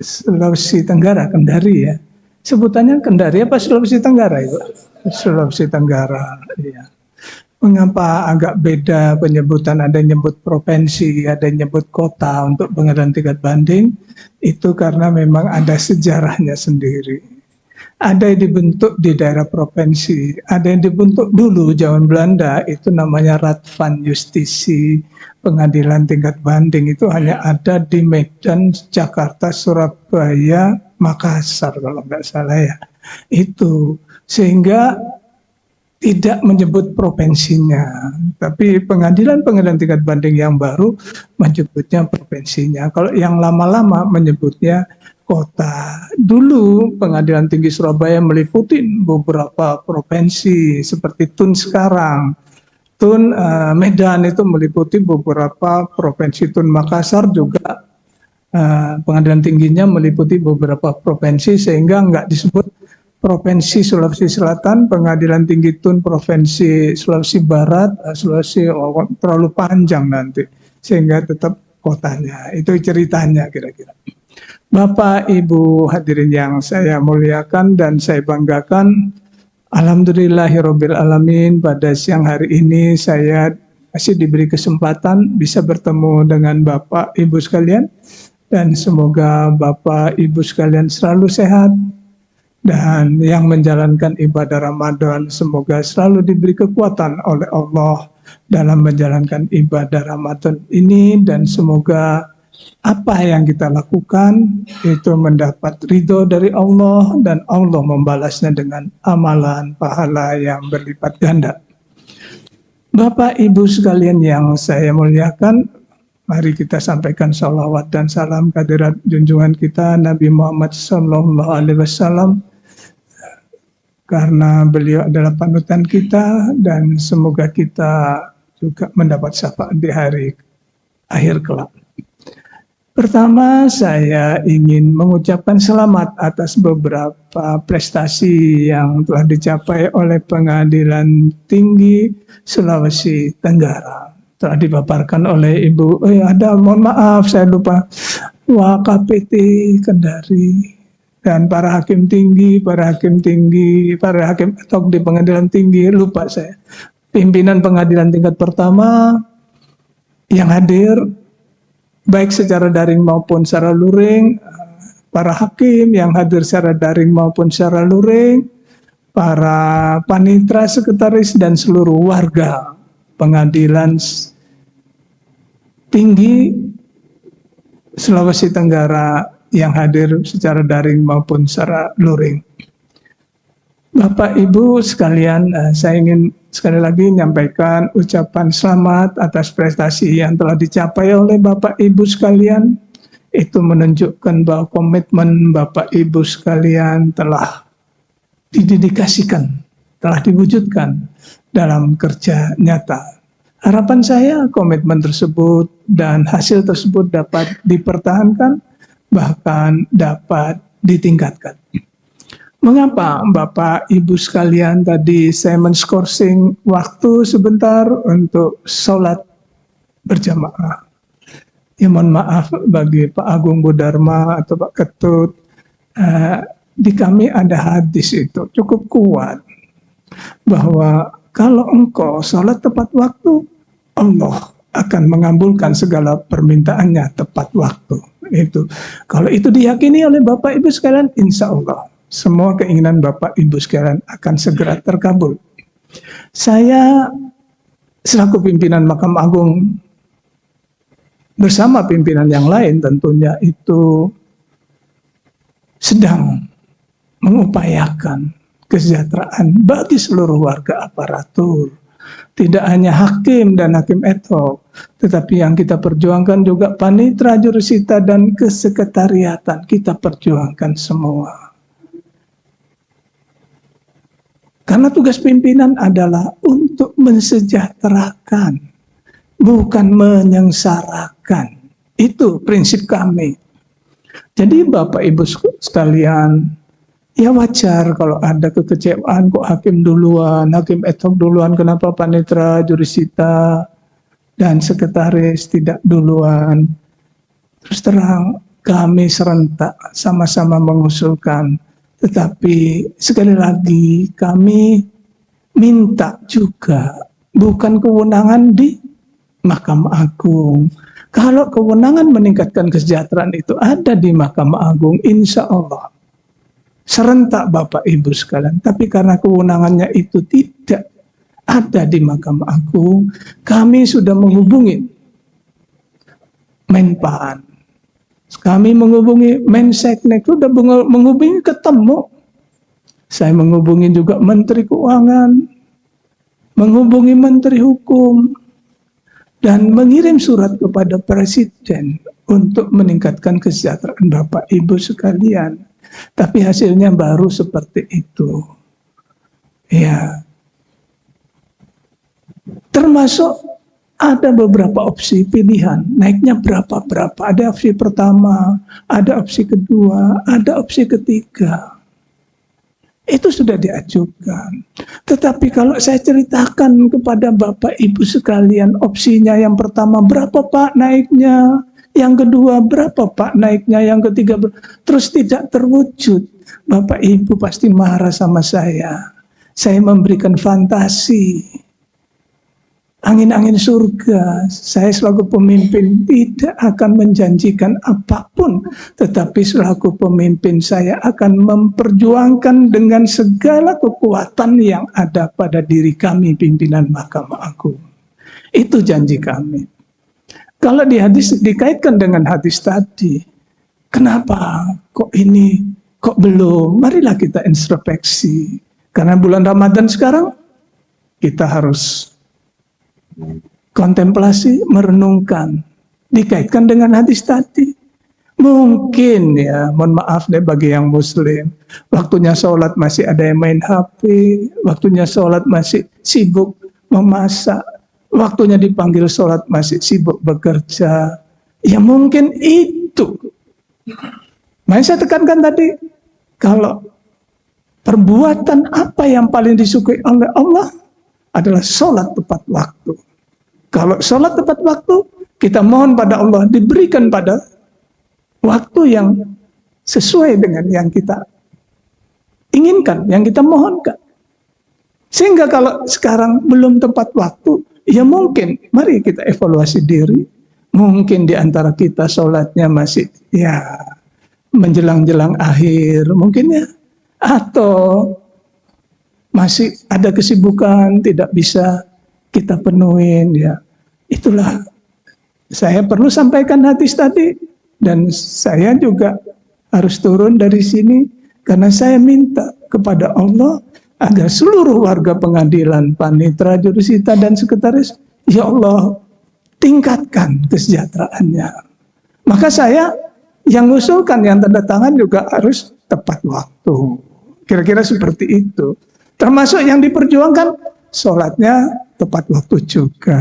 Sulawesi Tenggara, Kendari ya. Sebutannya Kendari apa Sulawesi Tenggara itu? Sulawesi Tenggara, ya. Mengapa agak beda penyebutan, ada yang nyebut provinsi, ada yang nyebut kota untuk pengadilan tingkat banding, itu karena memang ada sejarahnya sendiri. Ada yang dibentuk di daerah provinsi, ada yang dibentuk dulu zaman Belanda, itu namanya Radvan Justisi, pengadilan tingkat banding itu hanya ada di Medan, Jakarta, Surabaya, Makassar kalau nggak salah ya. Itu sehingga tidak menyebut provinsinya, tapi pengadilan tingkat banding yang baru menyebutnya provinsinya. Kalau yang lama-lama menyebutnya kota. Dulu pengadilan tinggi Surabaya meliputi beberapa provinsi seperti Tun sekarang. Tun Medan itu meliputi beberapa provinsi. Tun Makassar juga pengadilan tingginya meliputi beberapa provinsi sehingga nggak disebut Provinsi Sulawesi Selatan, Pengadilan Tinggi Tun Provinsi Sulawesi Barat, Sulawesi terlalu panjang nanti, sehingga tetap kotanya. Itu ceritanya kira-kira. Bapak Ibu hadirin yang saya muliakan dan saya banggakan, alhamdulillahirabbil alamin, pada siang hari ini saya masih diberi kesempatan bisa bertemu dengan Bapak Ibu sekalian, dan semoga Bapak Ibu sekalian selalu sehat. Dan yang menjalankan ibadah Ramadan semoga selalu diberi kekuatan oleh Allah dalam menjalankan ibadah Ramadan ini, dan semoga apa yang kita lakukan itu mendapat ridho dari Allah dan Allah membalasnya dengan amalan pahala yang berlipat ganda. Bapak Ibu sekalian yang saya muliakan, mari kita sampaikan sholawat dan salam kehadirat junjungan kita Nabi Muhammad SAW, karena beliau adalah panutan kita, dan semoga kita juga mendapat syafaat di hari akhir kelak. Pertama, saya ingin mengucapkan selamat atas beberapa prestasi yang telah dicapai oleh Pengadilan Tinggi Sulawesi Tenggara. Telah dipaparkan oleh Ibu, mohon maaf saya lupa, WKPT Kendari. Dan para hakim tinggi, para hakim atau di pengadilan tinggi, lupa saya. Pimpinan pengadilan tingkat pertama yang hadir, baik secara daring maupun secara luring, para hakim yang hadir secara daring maupun secara luring, para panitra, sekretaris, dan seluruh warga pengadilan tinggi Sulawesi Tenggara yang hadir secara daring maupun secara luring. Bapak Ibu sekalian, saya ingin sekali lagi menyampaikan ucapan selamat atas prestasi yang telah dicapai oleh Bapak Ibu sekalian, itu menunjukkan bahwa komitmen Bapak Ibu sekalian telah didedikasikan, telah diwujudkan dalam kerja nyata. Harapan saya komitmen tersebut dan hasil tersebut dapat dipertahankan, bahkan dapat ditingkatkan. Mengapa Bapak Ibu sekalian tadi saya men-skorsing waktu sebentar untuk sholat berjamaah. Ya mohon maaf bagi Pak Agung Budharma atau Pak Ketut, di kami ada hadis itu cukup kuat bahwa kalau engkau sholat tepat waktu, Allah akan mengabulkan segala permintaannya tepat waktu. Itu kalau itu diyakini oleh Bapak Ibu sekalian, insya Allah semua keinginan Bapak Ibu sekalian akan segera terkabul. Saya selaku pimpinan Mahkamah Agung bersama pimpinan yang lain tentunya itu sedang mengupayakan kesejahteraan bagi seluruh warga aparatur. Tidak hanya hakim dan hakim ad hoc, tetapi yang kita perjuangkan juga panitra jurusita dan kesekretariatan. Kita perjuangkan semua. Karena tugas pimpinan adalah untuk mensejahterakan, bukan menyengsarakan. Itu prinsip kami. Jadi Bapak Ibu sekalian, ya wajar kalau ada kekecewaan, kok hakim duluan, hakim ad hoc duluan, kenapa panitra jurusita dan sekretaris tidak duluan. Terus terang kami serentak sama-sama mengusulkan. Tetapi sekali lagi kami minta juga bukan kewenangan di Mahkamah Agung. Kalau kewenangan meningkatkan kesejahteraan itu ada di Mahkamah Agung, insya Allah serentak Bapak Ibu sekalian. Tapi karena kewenangannya itu tidak ada di Mahkamah Agung, kami sudah menghubungi Menpan. Kami menghubungi Menseknek, sudah menghubungi ketemu. Saya menghubungi juga Menteri Keuangan, menghubungi Menteri Hukum, dan mengirim surat kepada Presiden untuk meningkatkan kesejahteraan Bapak Ibu sekalian. Tapi hasilnya baru seperti itu. Ya. Termasuk ada beberapa opsi pilihan, naiknya berapa-berapa. Ada opsi pertama, ada opsi kedua, ada opsi ketiga. Itu sudah diajukan. Tetapi kalau saya ceritakan kepada Bapak Ibu sekalian, opsinya yang pertama, berapa Pak naiknya? Yang kedua, berapa Pak naiknya? Yang ketiga, terus tidak terwujud. Bapak Ibu pasti marah sama saya. Saya memberikan fantasi. Angin-angin surga, saya selaku pemimpin tidak akan menjanjikan apapun, tetapi selaku pemimpin saya akan memperjuangkan dengan segala kekuatan yang ada pada diri kami pimpinan Mahkamah Agung. Itu janji kami. Kalau di hadis dikaitkan dengan hadis tadi, kenapa kok ini, kok belum? Marilah kita introspeksi. Karena bulan Ramadan sekarang, kita harus kontemplasi, merenungkan, dikaitkan dengan hadis tadi. Mungkin ya, mohon maaf deh bagi yang muslim, waktunya sholat masih ada yang main HP, waktunya sholat masih sibuk memasak, waktunya dipanggil sholat masih sibuk bekerja. Ya mungkin itu. Makanya saya tekankan tadi, kalau perbuatan apa yang paling disukai oleh Allah adalah sholat tepat waktu. Kalau sholat tepat waktu, kita mohon pada Allah diberikan pada waktu yang sesuai dengan yang kita inginkan, yang kita mohonkan. Sehingga kalau sekarang belum tepat waktu, ya mungkin mari kita evaluasi diri. Mungkin di antara kita sholatnya masih ya menjelang-jelang akhir, mungkin ya. Atau masih ada kesibukan, tidak bisa kita penuhin ya. Itulah saya perlu sampaikan hadis tadi, dan saya juga harus turun dari sini karena saya minta kepada Allah agar seluruh warga pengadilan, panitra jurusita dan sekretaris, ya Allah tingkatkan kesejahteraannya. Maka saya Yang ngusulkan, yang tanda tangan juga harus tepat waktu. Kira-kira seperti itu. Termasuk yang diperjuangkan, sholatnya tepat waktu juga.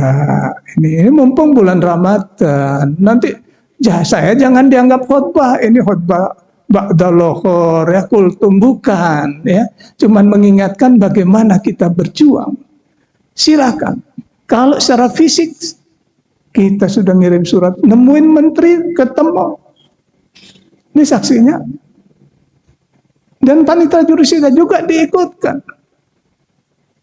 Ini mumpung bulan Ramadan. Nanti saya jangan dianggap khotbah. Ini khotbah ba'da lohor, ya kultum, bukan. Ya. Cuman mengingatkan bagaimana kita berjuang. Silakan. Kalau secara fisik, kita sudah ngirim surat, nemuin menteri, ketemu. Ini saksinya. Dan panitia jurusita juga diikutkan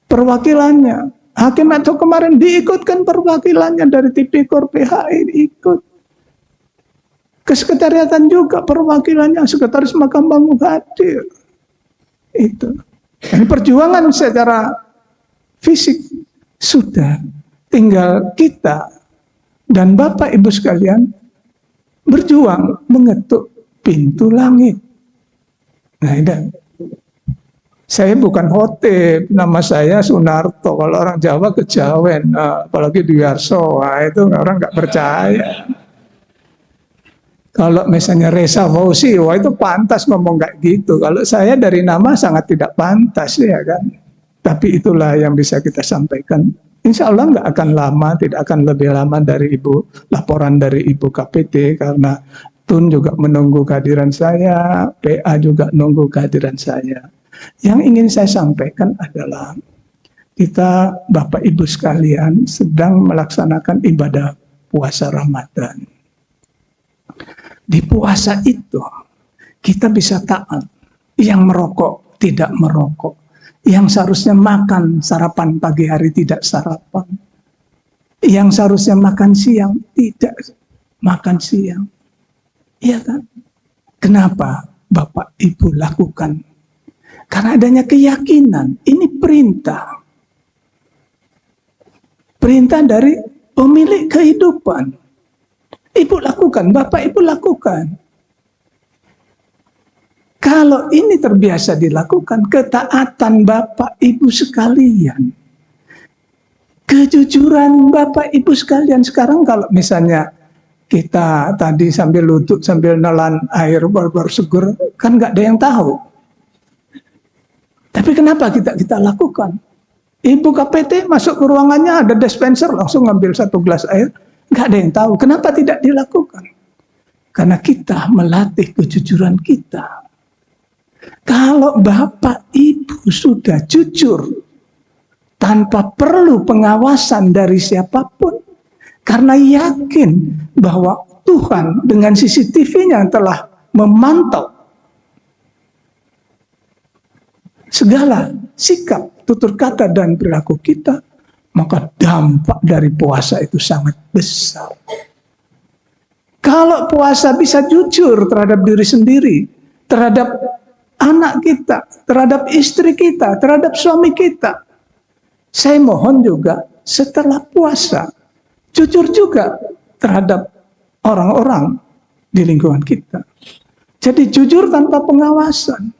perwakilannya. Hakim atau kemarin diikutkan perwakilannya dari Tipikor PHI diikut. Kesekretariatan juga perwakilannya, sekretaris Mahkamah Agung hadir. Itu. Ini perjuangan secara fisik sudah. Tinggal kita dan Bapak Ibu sekalian berjuang mengetuk pintu langit. Nah, ini saya bukan khotib, nama saya Sunarto. Kalau orang Jawa kejawen, apalagi di Wiarso, itu orang nggak percaya. Kalau misalnya Reza Fauzi, wah itu pantas ngomong kayak gitu. Kalau saya dari nama sangat tidak pantas, ya kan. Tapi itulah yang bisa kita sampaikan. Insya Allah nggak akan lama, tidak akan lebih lama dari laporan dari Ibu KPT, karena Tun juga menunggu kehadiran saya, PA juga menunggu kehadiran saya. Yang ingin saya sampaikan adalah kita Bapak Ibu sekalian sedang melaksanakan ibadah puasa Ramadan. Di puasa itu kita bisa taat. Yang merokok tidak merokok. Yang seharusnya makan sarapan pagi hari tidak sarapan. Yang seharusnya makan siang tidak makan siang. Iya kan? Kenapa Bapak Ibu lakukan? Karena adanya keyakinan. Ini perintah. Perintah dari pemilik kehidupan. Ibu lakukan, Bapak Ibu lakukan. Kalau ini terbiasa dilakukan, ketaatan Bapak Ibu sekalian, kejujuran Bapak Ibu sekalian. Sekarang kalau misalnya kita tadi sambil lutut, sambil nelan air baru seger, kan nggak ada yang tahu. Tapi kenapa kita lakukan? Ibu KPT masuk ke ruangannya, ada dispenser, langsung ngambil 1 gelas air, nggak ada yang tahu. Kenapa tidak dilakukan? Karena kita melatih kejujuran kita. Kalau Bapak Ibu sudah jujur, tanpa perlu pengawasan dari siapapun, karena yakin bahwa Tuhan dengan CCTV-nya telah memantau segala sikap, tutur kata, dan perilaku kita, maka dampak dari puasa itu sangat besar. Kalau puasa bisa jujur terhadap diri sendiri, terhadap anak kita, terhadap istri kita, terhadap suami kita, saya mohon juga setelah puasa, jujur juga terhadap orang-orang di lingkungan kita. Jadi jujur tanpa pengawasan.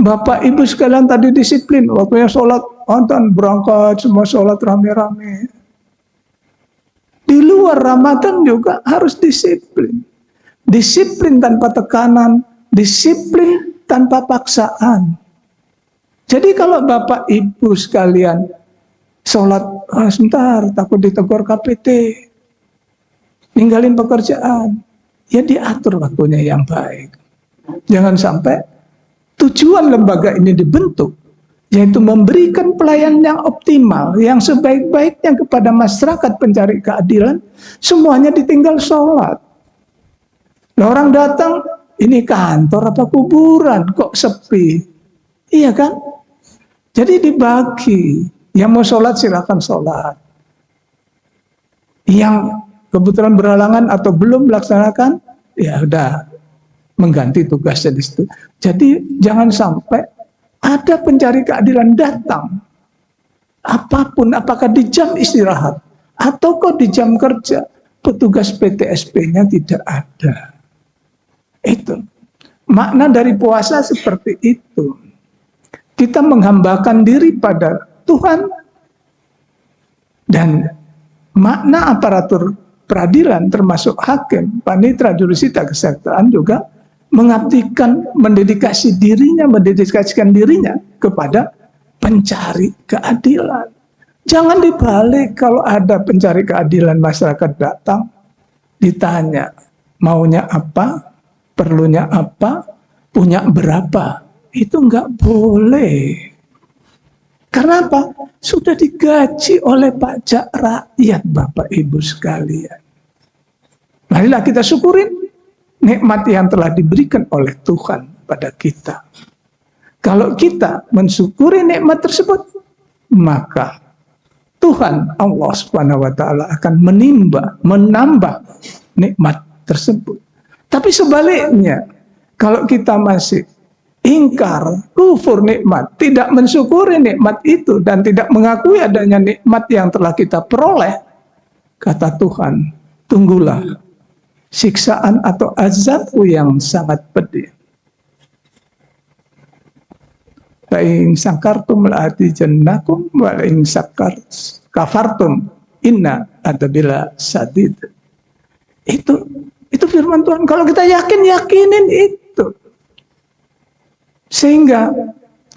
Bapak Ibu sekalian tadi disiplin, waktunya sholat, nonton berangkat, semua sholat rame-rame. Di luar Ramadan juga harus disiplin. Disiplin tanpa tekanan, disiplin tanpa paksaan. Jadi kalau Bapak Ibu sekalian sholat, sebentar takut ditegur KPT, ninggalin pekerjaan, ya diatur waktunya yang baik. Jangan sampai tujuan lembaga ini dibentuk, yaitu memberikan pelayanan yang optimal, yang sebaik-baiknya kepada masyarakat pencari keadilan, semuanya ditinggal sholat. Nah, orang datang, ini kantor apa kuburan, kok sepi? Iya kan? Jadi dibagi, yang mau sholat silakan sholat. Yang kebetulan berhalangan atau belum melaksanakan, ya udah mengganti tugasnya di situ. Jadi jangan sampai ada pencari keadilan datang, apapun, apakah di jam istirahat atau kok di jam kerja, petugas PTSP-nya tidak ada. Itu makna dari puasa seperti itu. Kita menghambakan diri pada Tuhan, dan makna aparatur peradilan termasuk hakim, panitera, jurusita, kesejahteraan juga mendedikasikan dirinya kepada pencari keadilan. Jangan dibalik, kalau ada pencari keadilan masyarakat datang, ditanya maunya apa, perlunya apa, punya berapa. Itu nggak boleh. Karena apa? Sudah digaji oleh pajak rakyat, Bapak Ibu sekalian. Marilah kita syukurin nikmat yang telah diberikan oleh Tuhan pada kita. Kalau kita mensyukuri nikmat tersebut, maka Tuhan Allah Subhanahu wa taala akan menambah nikmat tersebut. Tapi sebaliknya, kalau kita masih ingkar, kufur nikmat, tidak mensyukuri nikmat itu dan tidak mengakui adanya nikmat yang telah kita peroleh, kata Tuhan, tunggulah siksaan atau azabku yang sangat pedih. La'in sakartum la'atijannakum wa la'in kafartum inna adabila sadid. Itu firman Tuhan. Kalau kita yakinin itu. Sehingga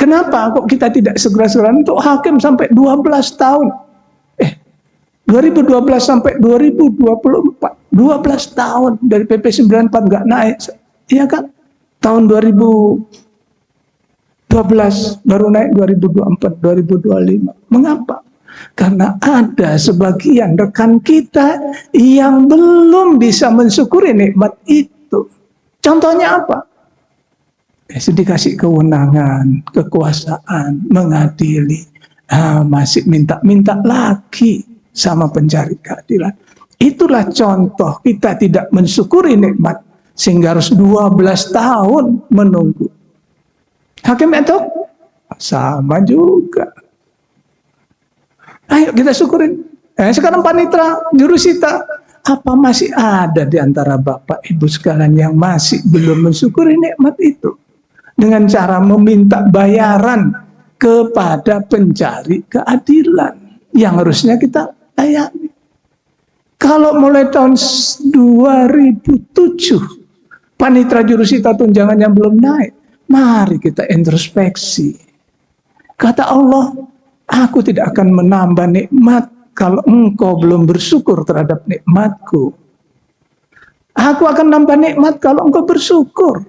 kenapa kok kita tidak segera-segera untuk hakim sampai 12 tahun? 2012 sampai 2024, 12 tahun dari PP 94 nggak naik. Iya kan? Tahun 2012 baru naik 2024, 2025. Mengapa? Karena ada sebagian rekan kita yang belum bisa mensyukuri nikmat itu. Contohnya apa? Dikasih kewenangan, kekuasaan, mengadili, masih minta-minta lagi sama pencari keadilan. Itulah contoh kita tidak mensyukuri nikmat sehingga harus 12 tahun menunggu. Hakim itu sama juga. Ayo kita syukurin. Sekarang panitera, jurusita, apa masih ada di antara Bapak Ibu sekalian yang masih belum mensyukuri nikmat itu? Dengan cara meminta bayaran kepada pencari keadilan yang harusnya kita layani. Kalau mulai tahun 2007 panitera jurusita tunjangan yang belum naik, mari kita introspeksi. Kata Allah, aku tidak akan menambah nikmat kalau engkau belum bersyukur terhadap nikmatku. Aku akan nambah nikmat kalau engkau bersyukur.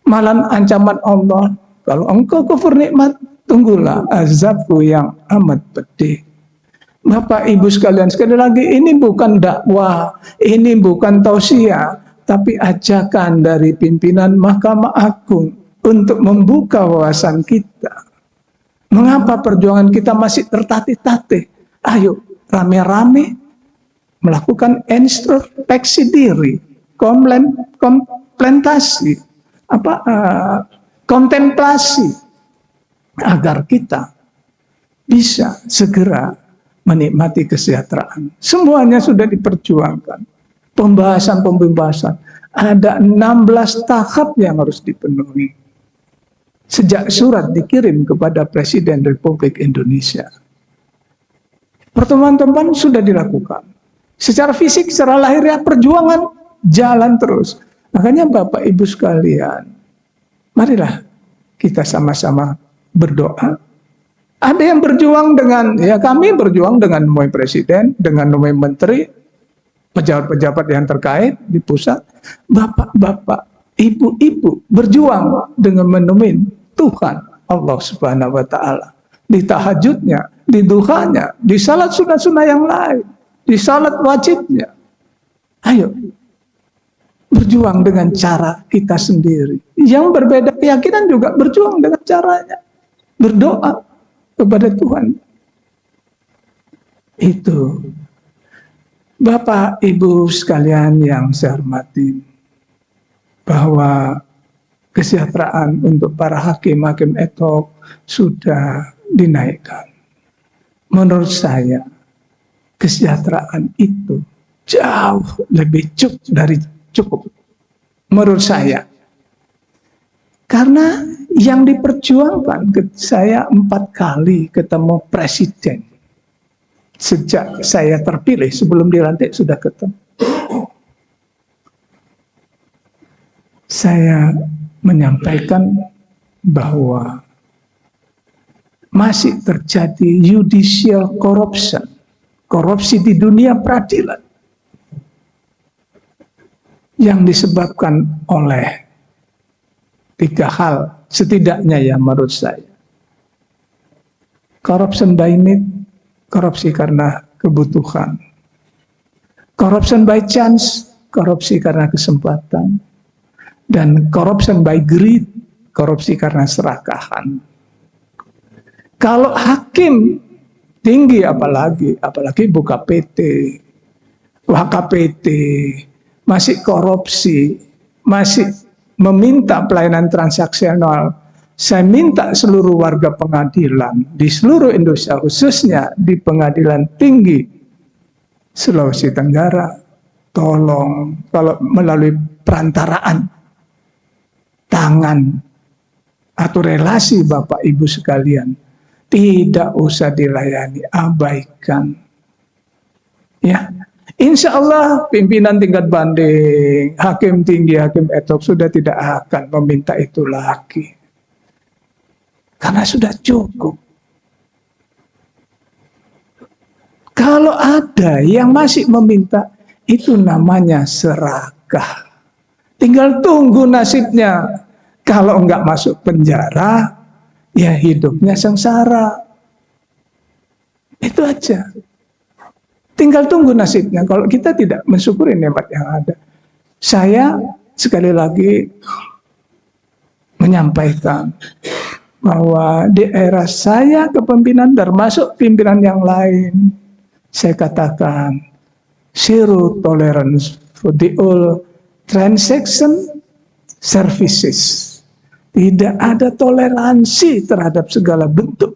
Malah ancaman Allah, kalau engkau kufur nikmat, tunggulah azabku yang amat pedih. Bapak Ibu sekalian, sekali lagi ini bukan dakwah, ini bukan tausiah, tapi ajakan dari pimpinan Mahkamah Agung untuk membuka wawasan kita. Mengapa perjuangan kita masih tertatih-tatih? Ayo rame-rame melakukan introspeksi diri, kontemplasi agar kita bisa segera menikmati kesejahteraan. Semuanya sudah diperjuangkan. Pembahasan. Ada 16 tahap yang harus dipenuhi. Sejak surat dikirim kepada Presiden Republik Indonesia. Pertemuan-pertemuan sudah dilakukan. Secara fisik, secara lahiriah, perjuangan jalan terus. Makanya Bapak Ibu sekalian, marilah kita sama-sama berdoa. Ada yang berjuang dengan, kami berjuang dengan nomor presiden, dengan nomor menteri, pejabat-pejabat yang terkait di pusat. Bapak-bapak, ibu-ibu berjuang dengan menemuin Tuhan Allah Subhanahu wa taala. Di tahajudnya, di duhanya, di salat sunah-sunah yang lain, di salat wajibnya. Ayo berjuang dengan cara kita sendiri. Yang berbeda keyakinan juga berjuang dengan caranya. Berdoa kepada Tuhan. Itu. Bapak, Ibu sekalian yang saya hormati, bahwa kesejahteraan untuk para hakim-hakim ad hoc sudah dinaikkan. Menurut saya, kesejahteraan itu jauh lebih cukup menurut saya, karena yang diperjuangkan, saya 4 kali ketemu presiden, Sejak saya terpilih, sebelum dilantik sudah ketemu. Saya menyampaikan bahwa masih terjadi judicial corruption, korupsi di dunia peradilan yang disebabkan oleh 3 hal setidaknya ya menurut saya. Corruption by need, korupsi karena kebutuhan. Corruption by chance, korupsi karena kesempatan. Dan corruption by greed, korupsi karena serakahan. Kalau hakim tinggi apalagi buka PT, WKPT, masih korupsi, masih meminta pelayanan transaksional. Saya minta seluruh warga pengadilan di seluruh Indonesia, khususnya di Pengadilan Tinggi Sulawesi Tenggara, tolong kalau melalui perantaraan tangan atau relasi Bapak Ibu sekalian, tidak usah dilayani, abaikan. Ya, insya Allah pimpinan tingkat banding, hakim tinggi, hakim ad hoc sudah tidak akan meminta itu lagi. Karena sudah cukup. Kalau ada yang masih meminta, itu namanya serakah. Tinggal tunggu nasibnya. Kalau enggak masuk penjara, ya hidupnya sengsara. Itu aja. Tinggal tunggu nasibnya. Kalau kita tidak mensyukuri nikmat yang ada. Saya sekali lagi menyampaikan bahwa di era saya kepemimpinan termasuk pimpinan yang lain, saya katakan zero tolerance for the all transaction services. Tidak ada toleransi terhadap segala bentuk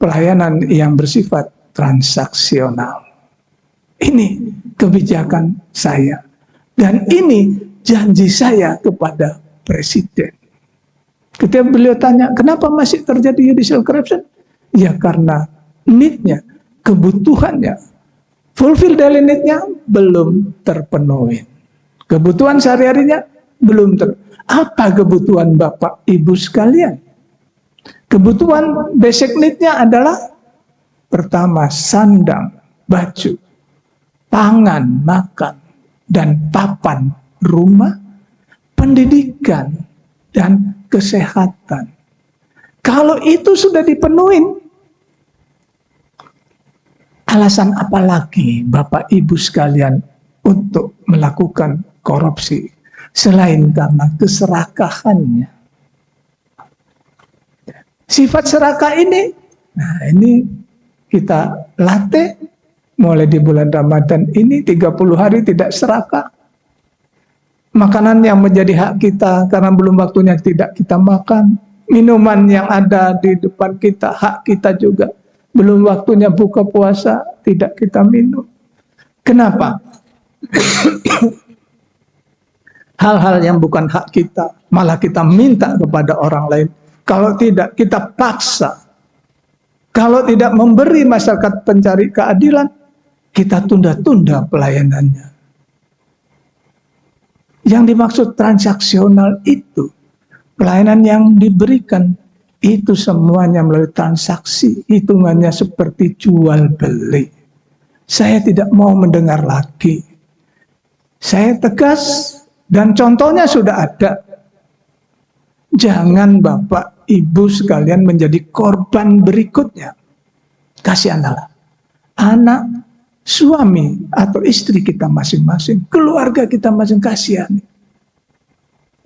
pelayanan yang bersifat transaksional. Ini kebijakan saya. Dan ini janji saya kepada Presiden. Ketika beliau tanya, kenapa masih terjadi judicial corruption? Ya karena need-nya, kebutuhannya, fulfill daily need-nya belum terpenuhi. Kebutuhan sehari-harinya belum terpenuhi. Apa kebutuhan Bapak Ibu sekalian? Kebutuhan basic need-nya adalah pertama, sandang, baju, pangan, makan, dan papan rumah, pendidikan, dan kesehatan. Kalau itu sudah dipenuhi, alasan apa lagi Bapak Ibu sekalian untuk melakukan korupsi selain karena keserakahannya? Sifat serakah ini, nah ini kita latih mulai di bulan Ramadan ini 30 hari tidak serakah. Makanan yang menjadi hak kita karena belum waktunya tidak kita makan. Minuman yang ada di depan kita, hak kita juga. Belum waktunya buka puasa, tidak kita minum. Kenapa? Hal-hal yang bukan hak kita, malah kita minta kepada orang lain. Kalau tidak, kita paksa. Kalau tidak memberi masyarakat pencari keadilan, kita tunda-tunda pelayanannya. Yang dimaksud transaksional itu, pelayanan yang diberikan, itu semuanya melalui transaksi, hitungannya seperti jual beli. Saya tidak mau mendengar lagi. Saya tegas, dan contohnya sudah ada. Jangan Bapak Ibu sekalian menjadi korban berikutnya. Kasihanlah anak, suami atau istri kita masing-masing, keluarga kita masing-masing, kasihan.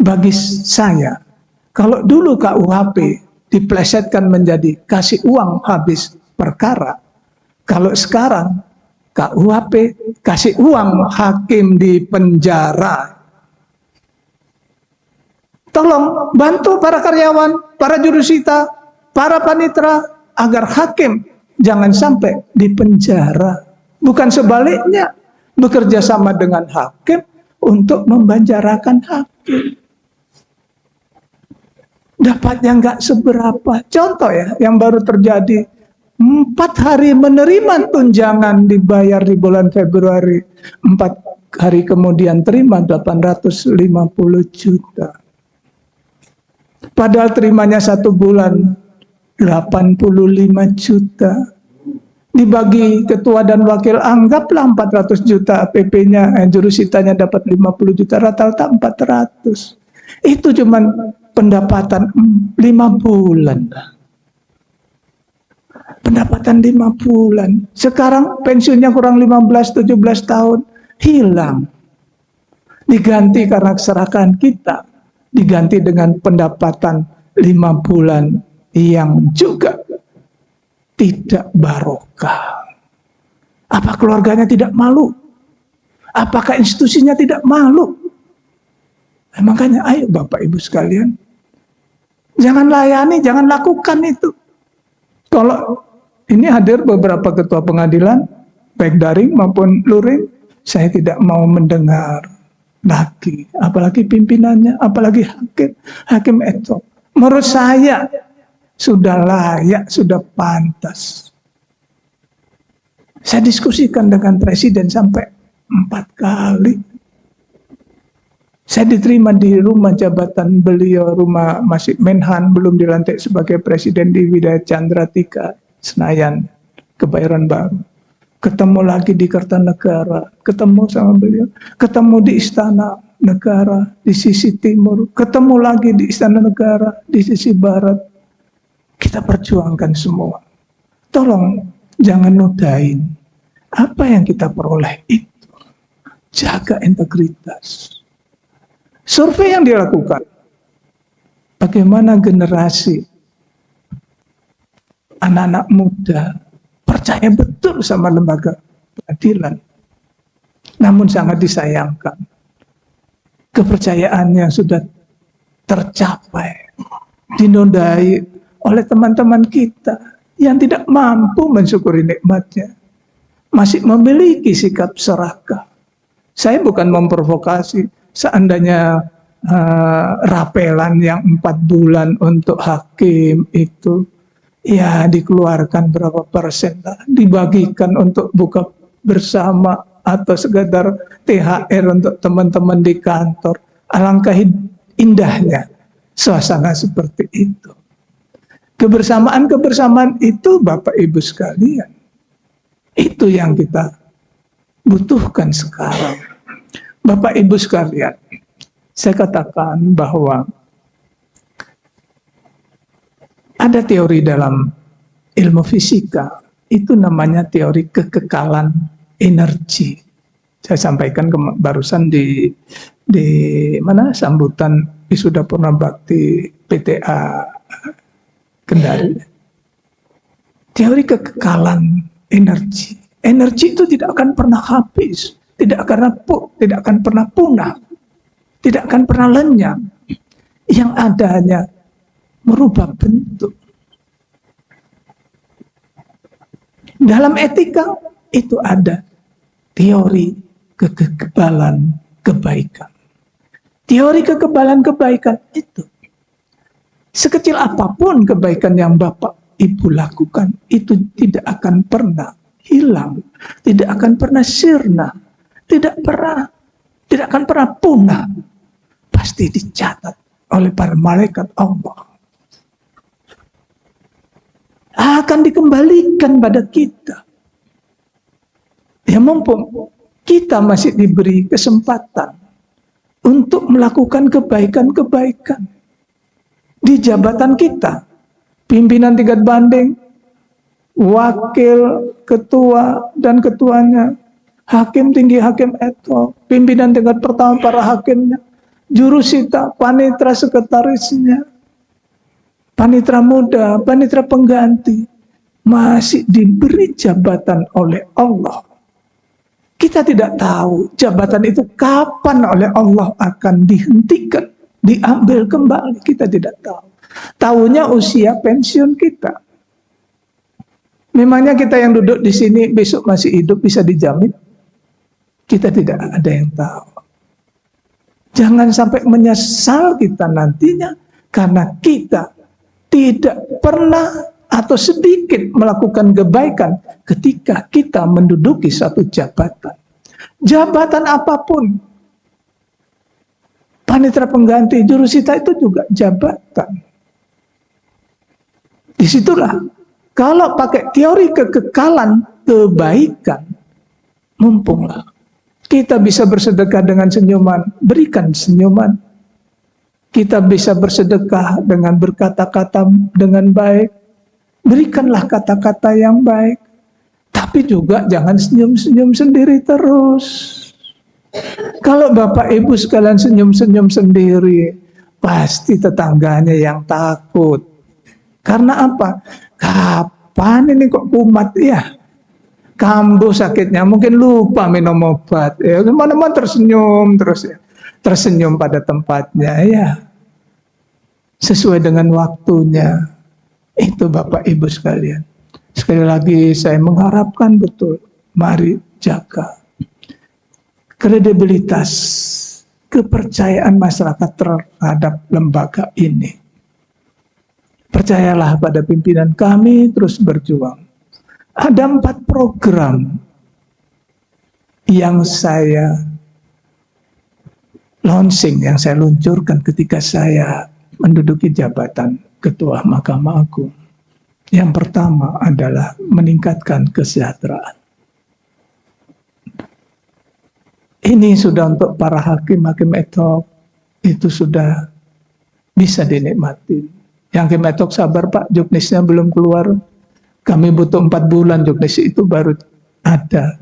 Bagi saya, kalau dulu KUHP diplesetkan menjadi kasih uang habis perkara, kalau sekarang KUHP kasih uang hakim di penjara. Tolong bantu para karyawan, para jurusita, para panitera agar hakim jangan sampai di penjara. Bukan sebaliknya, bekerja sama dengan hakim untuk membanjarakan hakim. Dapatnya nggak seberapa. Contoh ya, yang baru terjadi 4 hari menerima tunjangan dibayar di bulan Februari, 4 hari kemudian terima 850 juta. Padahal terimanya 1 bulan 85 juta. Dibagi ketua dan wakil, anggaplah 400 juta, PP-nya, jurusitanya dapat 50 juta, rata-rata 400. Itu cuman pendapatan 5 bulan. Pendapatan 5 bulan. Sekarang pensiunnya kurang 15-17 tahun. Hilang. Diganti karena keserakahan kita. Diganti dengan pendapatan 5 bulan yang juga tidak barokah. Apa keluarganya tidak malu? Apakah institusinya tidak malu? Makanya ayo Bapak Ibu sekalian, jangan layani, jangan lakukan itu. Kalau ini hadir beberapa ketua pengadilan, baik daring maupun luring, saya tidak mau mendengar lagi, apalagi pimpinannya, apalagi hakim etok. Menurut saya sudah layak, sudah pantas. Saya diskusikan dengan presiden sampai 4 kali. Saya diterima di rumah jabatan beliau, rumah masih Menhan, belum dilantik sebagai presiden di wilayah Chandratika, Senayan, Kebayoran Baru. Ketemu lagi di Kertanegara, ketemu sama beliau, ketemu di Istana Negara di sisi timur, ketemu lagi di Istana Negara di sisi barat. Kita perjuangkan semua. Tolong jangan nodain apa yang kita peroleh itu. Jaga integritas. Survei yang dilakukan, bagaimana generasi anak-anak muda percaya betul sama lembaga peradilan. Namun sangat disayangkan, kepercayaan yang sudah tercapai dinodai oleh teman-teman kita yang tidak mampu mensyukuri nikmatnya, masih memiliki sikap serakah. Saya bukan memprovokasi. Seandainya rapelan yang 4 bulan untuk hakim itu, ya dikeluarkan berapa persen lah, dibagikan untuk buka bersama atau sekedar THR untuk teman-teman di kantor. Alangkah indahnya suasana seperti itu. Kebersamaan itu Bapak Ibu sekalian, itu yang kita butuhkan sekarang. Bapak Ibu sekalian, saya katakan bahwa ada teori dalam ilmu fisika, itu namanya teori kekekalan energi. Saya sampaikan barusan di mana sambutan wisuda Purnabakti PTA Kendari. Teori kekekalan energi. Energi itu tidak akan pernah habis. Tidak akan pernah punah, tidak akan pernah lenyap. Yang ada hanya merubah bentuk. Dalam etika itu ada teori kekebalan kebaikan. Teori kekebalan kebaikan itu, sekecil apapun kebaikan yang Bapak Ibu lakukan, itu tidak akan pernah hilang, tidak akan pernah sirna, tidak akan pernah punah. Pasti dicatat oleh para malaikat Allah. Akan dikembalikan pada kita. Ya mumpung kita masih diberi kesempatan untuk melakukan kebaikan-kebaikan di jabatan kita. Pimpinan tingkat banding, wakil ketua dan ketuanya, hakim tinggi, hakim etok, pimpinan tingkat pertama para hakimnya, jurusita, panitra sekretarisnya, panitra muda, panitra pengganti, masih diberi jabatan oleh Allah. Kita tidak tahu jabatan itu kapan oleh Allah akan dihentikan, diambil kembali, kita tidak tahu. Tahunya usia pensiun kita. Memangnya kita yang duduk di sini besok masih hidup bisa dijamin? Kita tidak ada yang tahu. Jangan sampai menyesal kita nantinya karena kita tidak pernah atau sedikit melakukan kebaikan ketika kita menduduki satu jabatan. Jabatan apapun, panitera pengganti, jurusita itu juga jabatan. Disitulah, kalau pakai teori kekekalan kebaikan, mumpunglah. Kita bisa bersedekah dengan senyuman, berikan senyuman. Kita bisa bersedekah dengan berkata-kata dengan baik, berikanlah kata-kata yang baik. Tapi juga jangan senyum-senyum sendiri terus. Kalau Bapak Ibu sekalian senyum-senyum sendiri, pasti tetangganya yang takut. Karena apa? Kapan ini kok kumat ya? Kambuh sakitnya, mungkin lupa minum obat. Ya, teman-teman tersenyum terus ya. Tersenyum pada tempatnya ya. Sesuai dengan waktunya. Itu Bapak Ibu sekalian. Sekali lagi saya mengharapkan betul, mari jaga kredibilitas, kepercayaan masyarakat terhadap lembaga ini. Percayalah pada pimpinan kami, terus berjuang. Ada 4 program yang saya launching, yang saya luncurkan ketika saya menduduki jabatan Ketua Mahkamah Agung. Yang pertama adalah meningkatkan kesejahteraan. Ini sudah untuk para hakim-hakim etok, itu sudah bisa dinikmati. Yang hakim etok sabar Pak, juknisnya belum keluar. Kami butuh 4 bulan juknis itu baru ada.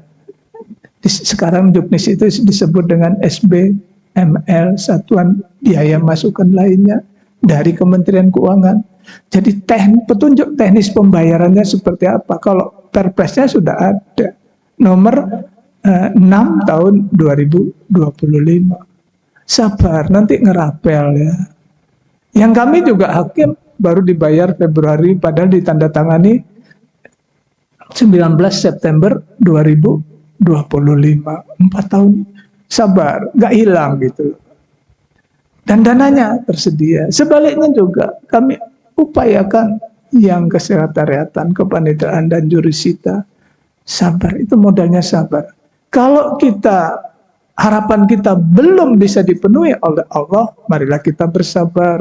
Sekarang juknis itu disebut dengan SBML, Satuan Biaya Masukan Lainnya, dari Kementerian Keuangan. Jadi petunjuk teknis pembayarannya seperti apa. Kalau perpresnya sudah ada, nomor 6 tahun 2025. Sabar, nanti ngerapel ya. Yang kami juga hakim baru dibayar Februari, padahal ditandatangani 19 September 2025. 4 tahun sabar, gak hilang gitu. Dan dananya tersedia. Sebaliknya juga kami upayakan yang kesekretariatan, kepaniteraan dan jurusita. Sabar, itu modalnya sabar. Kalau harapan kita belum bisa dipenuhi oleh Allah, marilah kita bersabar.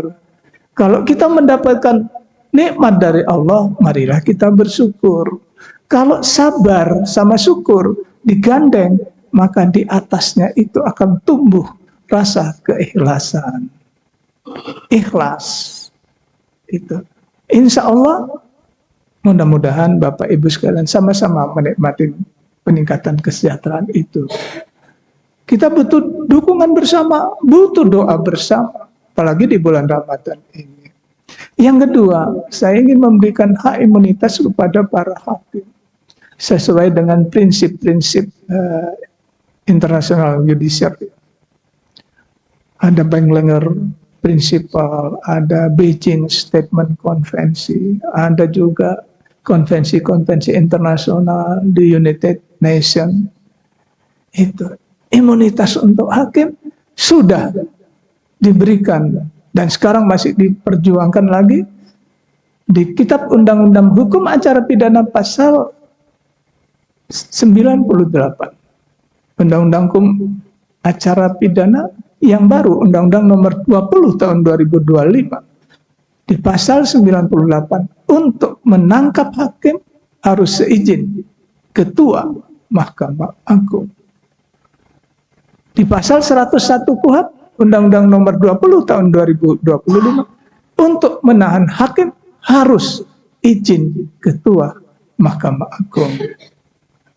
Kalau kita mendapatkan nikmat dari Allah, marilah kita bersyukur. Kalau sabar sama syukur digandeng, maka di atasnya itu akan tumbuh rasa keikhlasan. Ikhlas. Itu. Insya Allah, mudah-mudahan Bapak Ibu sekalian sama-sama menikmati peningkatan kesejahteraan itu. Kita butuh dukungan bersama, butuh doa bersama, apalagi di bulan Ramadan ini. Yang kedua, saya ingin memberikan hak imunitas kepada para hakim sesuai dengan prinsip-prinsip internasional judiciary. Ada Banglanger Principle, ada Beijing Statement Konvensi, ada juga konvensi-konvensi internasional di United Nations. Itu imunitas untuk hakim sudah diberikan dan sekarang masih diperjuangkan lagi di Kitab Undang-Undang Hukum Acara Pidana pasal 98. Undang-Undang Hukum Acara Pidana yang baru, Undang-Undang Nomor 20 Tahun 2025. Di pasal 98, untuk menangkap hakim harus seizin Ketua Mahkamah Agung. Di pasal 101 KUHP, Undang-Undang Nomor 20 Tahun 2025, untuk menahan hakim harus izin Ketua Mahkamah Agung.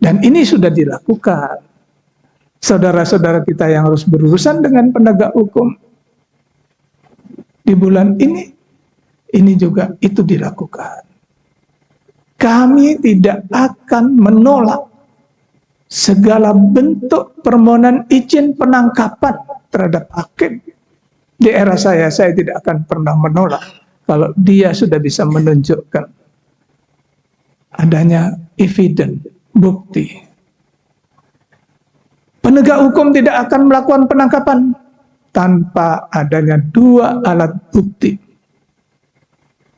Dan ini sudah dilakukan. Saudara-saudara kita yang harus berurusan dengan penegak hukum di bulan ini juga itu dilakukan. Kami tidak akan menolak segala bentuk permohonan izin penangkapan terhadap hakim. Di era saya tidak akan pernah menolak kalau dia sudah bisa menunjukkan adanya evidence, bukti. Penegak hukum tidak akan melakukan penangkapan tanpa adanya 2 alat bukti.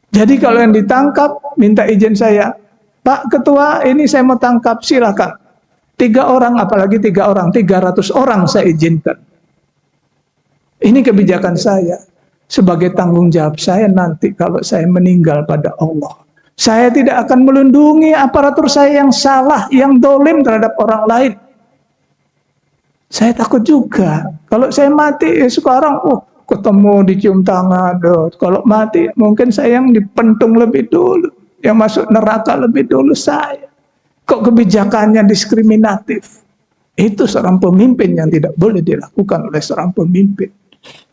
Jadi kalau yang ditangkap, minta izin saya, Pak Ketua, ini saya mau tangkap, silakan. 3 orang, apalagi 3 orang, 300 orang saya izinkan. Ini kebijakan saya. Sebagai tanggung jawab saya nanti kalau saya meninggal pada Allah. Saya tidak akan melindungi aparatur saya yang salah, yang dolim terhadap orang lain. Saya takut juga. Kalau saya mati sekarang, ketemu dicium tangan. Kalau mati mungkin saya yang dipentung lebih dulu. Yang masuk neraka lebih dulu saya. Kok kebijakannya diskriminatif? Itu seorang pemimpin yang tidak boleh dilakukan oleh seorang pemimpin.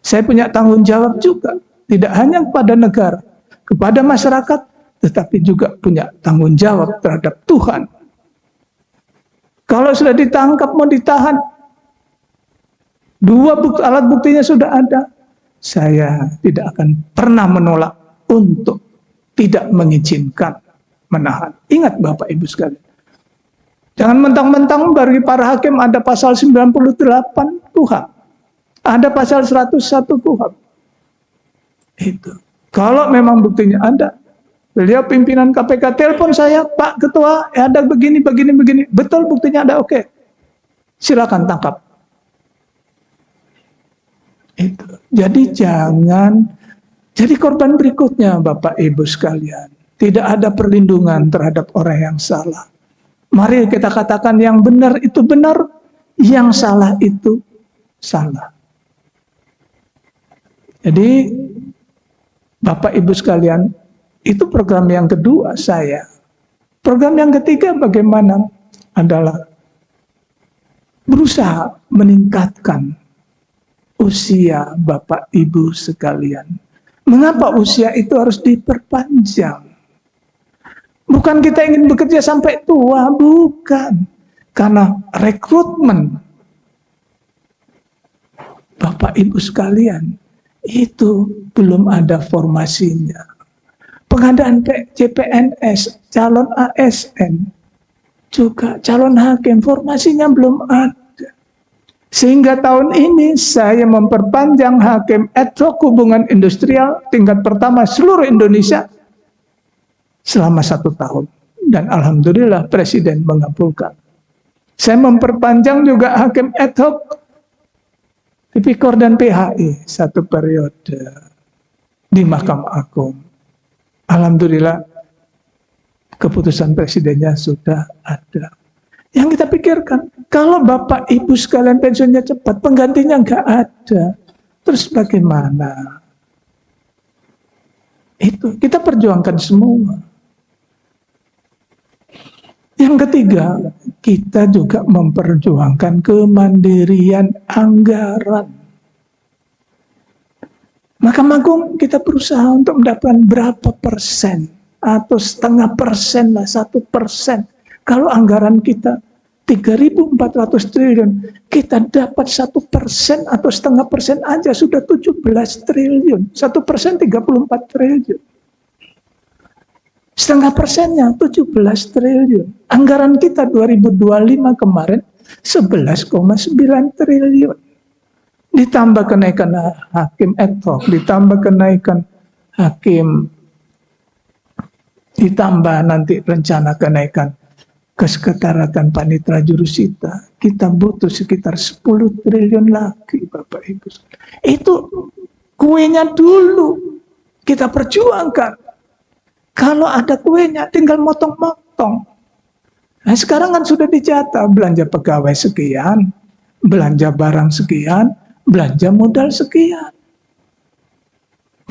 Saya punya tanggung jawab juga. Tidak hanya kepada negara, kepada masyarakat, tetapi juga punya tanggung jawab terhadap Tuhan. Kalau sudah ditangkap, mau ditahan, 2 alat buktinya sudah ada, saya tidak akan pernah menolak untuk tidak mengizinkan menahan. Ingat Bapak Ibu sekalian, jangan mentang-mentang bagi para hakim ada pasal 98 KUHP, ada pasal 101 KUHP. Itu. Kalau memang buktinya ada, beliau pimpinan KPK telepon saya, Pak Ketua, ada begini. Betul buktinya ada, oke. Silakan tangkap. Itu. Jadi jangan jadi korban berikutnya Bapak Ibu sekalian. Tidak ada perlindungan terhadap orang yang salah. Mari kita katakan yang benar itu benar, yang salah itu salah. Jadi Bapak Ibu sekalian, itu program yang kedua saya. Program yang ketiga bagaimana? Adalah berusaha meningkatkan usia Bapak Ibu sekalian. Mengapa usia itu harus diperpanjang? Bukan kita ingin bekerja sampai tua, bukan. Karena rekrutmen Bapak Ibu sekalian itu belum ada formasinya. Pengadaan CPNS, calon ASN, juga calon hakim, formasinya belum ada. Sehingga tahun ini saya memperpanjang hakim ad hoc hubungan industrial tingkat pertama seluruh Indonesia selama 1 tahun. Dan Alhamdulillah Presiden mengabulkan. Saya memperpanjang juga hakim ad hoc Tipikor dan PHI 1 periode di Mahkamah Agung. Alhamdulillah keputusan Presidennya sudah ada. Yang kita pikirkan, kalau Bapak Ibu sekalian pensiunnya cepat, penggantinya nggak ada, terus bagaimana? Itu kita perjuangkan semua. Yang ketiga, kita juga memperjuangkan kemandirian anggaran. Mahkamah Agung kita berusaha untuk mendapatkan berapa persen, atau 0,5% lah, 1%. Kalau anggaran kita 3.400 triliun, kita dapat 1% atau 0,5% aja sudah 17 triliun. 1% 34 triliun. 0,5%-nya 17 triliun. Anggaran kita 2025 kemarin 11,9 triliun. Ditambah kenaikan hakim ad hoc, ditambah kenaikan hakim, ditambah nanti rencana kenaikan kesekretariatan panitera jurusita, kita butuh sekitar 10 triliun lagi Bapak Ibu. Itu kuenya dulu kita perjuangkan. Kalau ada kuenya tinggal motong-motong. Nah sekarang kan sudah dijatah, belanja pegawai sekian, belanja barang sekian, belanja modal sekian.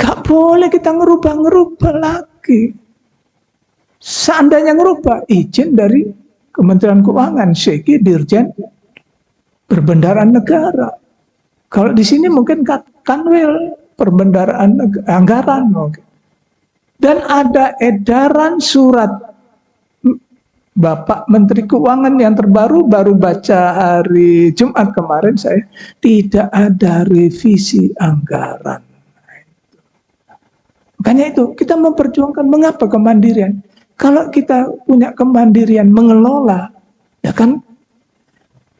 Gak boleh kita ngerubah-ngerubah lagi. Seandainya ngerubah, izin dari Kementerian Keuangan, SEKI, Dirjen Perbendaharaan Negara. Kalau di sini mungkin Kanwil Perbendaharaan Anggaran mungkin. Dan ada edaran surat Bapak Menteri Keuangan yang terbaru, baru baca hari Jumat kemarin saya, tidak ada revisi anggaran. Makanya itu, kita memperjuangkan mengapa kemandirian. Kalau kita punya kemandirian mengelola, ya kan,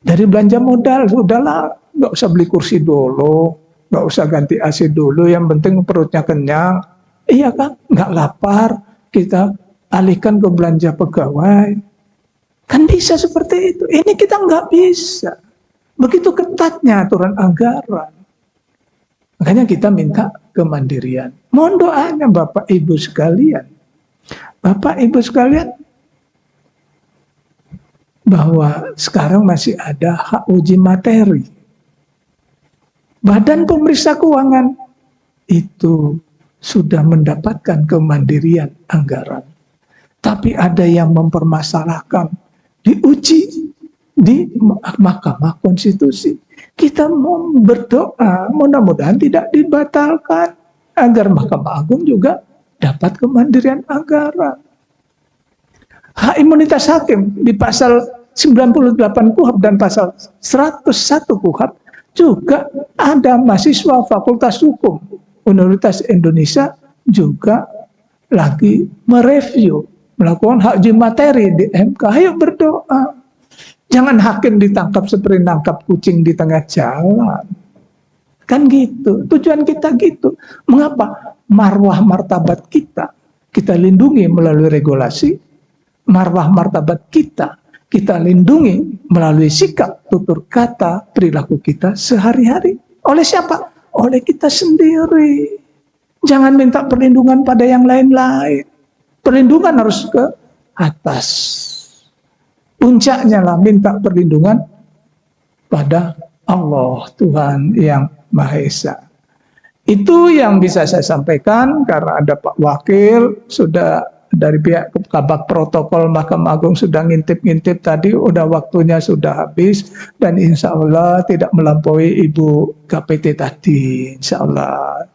dari belanja modal, sudahlah, nggak usah beli kursi dulu, nggak usah ganti AC dulu, yang penting perutnya kenyang. Iya kan? Nggak lapar, kita alihkan ke belanja pegawai. Kan bisa seperti itu. Ini kita nggak bisa. Begitu ketatnya aturan anggaran. Makanya kita minta kemandirian. Mohon doanya Bapak Ibu sekalian. Bapak Ibu sekalian, bahwa sekarang masih ada hak uji materi. Badan Pemeriksa Keuangan itu sudah mendapatkan kemandirian anggaran. Tapi ada yang mempermasalahkan, diuji di Mahkamah Konstitusi. Kita mau berdoa, mudah-mudahan tidak dibatalkan, agar Mahkamah Agung juga dapat kemandirian anggaran. Hak imunitas hakim di pasal 98 KUHP dan pasal 101 KUHP juga ada mahasiswa Fakultas Hukum Universitas Indonesia juga lagi mereview, melakukan hak uji materi di MK. Ayo berdoa. Jangan hakim ditangkap seperti nangkap kucing di tengah jalan. Kan gitu. Tujuan kita gitu. Mengapa? Marwah martabat kita lindungi melalui regulasi. Marwah martabat kita lindungi melalui sikap, tutur kata, perilaku kita sehari-hari. Oleh siapa? Oleh kita sendiri. Jangan minta perlindungan pada yang lain-lain. Perlindungan harus ke atas. Puncaknya lah minta perlindungan pada Allah, Tuhan yang Maha Esa. Itu yang bisa saya sampaikan karena ada Pak Wakil, sudah dari pihak Kabak Protokol Mahkamah Agung sudah ngintip-ngintip tadi, udah waktunya sudah habis dan insya Allah tidak melampaui Ibu KPT tadi, insya Allah.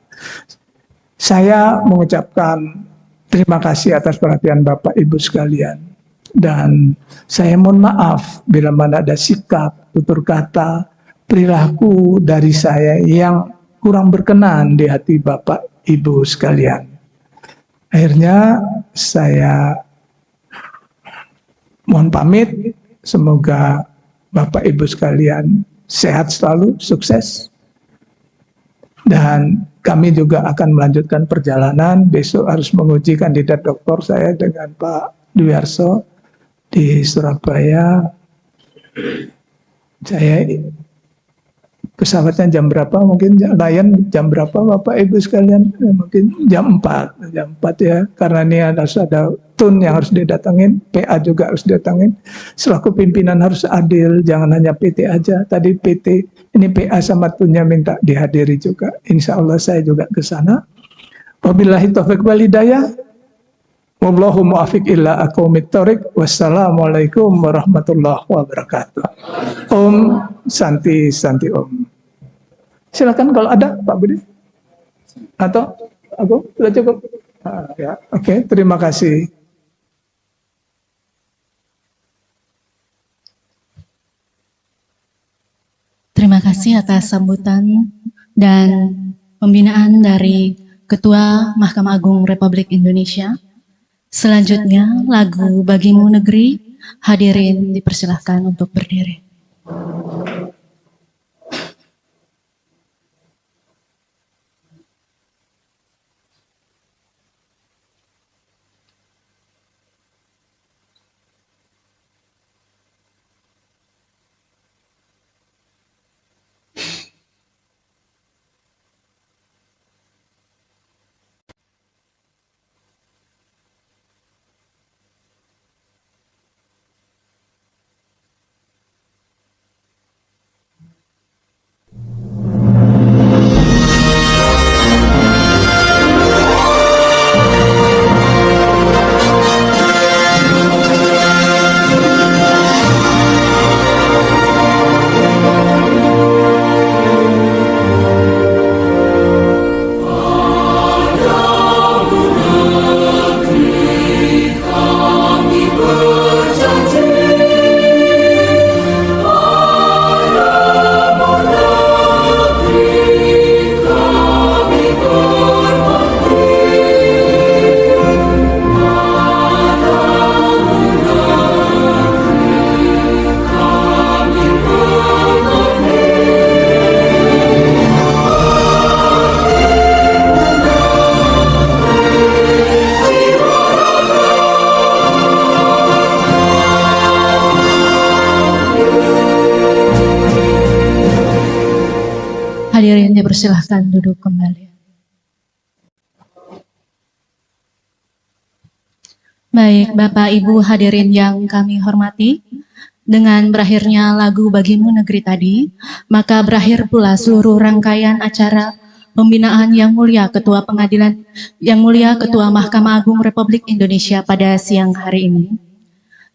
Saya mengucapkan terima kasih atas perhatian Bapak Ibu sekalian. Dan saya mohon maaf bila mana ada sikap, tutur kata, perilaku dari saya yang kurang berkenan di hati Bapak Ibu sekalian. Akhirnya saya mohon pamit, semoga Bapak Ibu sekalian sehat selalu, sukses. Dan kami juga akan melanjutkan perjalanan, besok harus menguji kandidat doktor saya dengan Pak Dwi Arso di Surabaya. Saya pesawatnya jam berapa, mungkin Lion jam berapa Bapak Ibu sekalian, mungkin jam 4 ya, karena ini harus ada tun yang harus didatangin, PA juga harus didatangin, selaku pimpinan harus adil, jangan hanya PT aja, tadi PT, ini PA sama tunnya minta dihadiri juga, insya Allah saya juga ke sana. Wabillahi taufiq wal hidayah, wallahu muwaffiq ila aqwamit thoriq, wassalamualaikum warahmatullahi wabarakatuh. Om Santi Santi Om. Silakan kalau ada Pak Budi atau aku sudah cukup. Ya, oke, terima kasih. Terima kasih atas sambutan dan pembinaan dari Ketua Mahkamah Agung Republik Indonesia. Selanjutnya, lagu Bagimu Negeri, hadirin dipersilahkan untuk berdiri. hadirin dipersilahkan duduk kembali. Baik, Bapak Ibu hadirin yang kami hormati, dengan berakhirnya lagu Bagimu Negeri tadi, maka berakhir pula seluruh rangkaian acara pembinaan Yang Mulia Ketua Pengadilan, Yang Mulia Ketua Mahkamah Agung Republik Indonesia pada siang hari ini.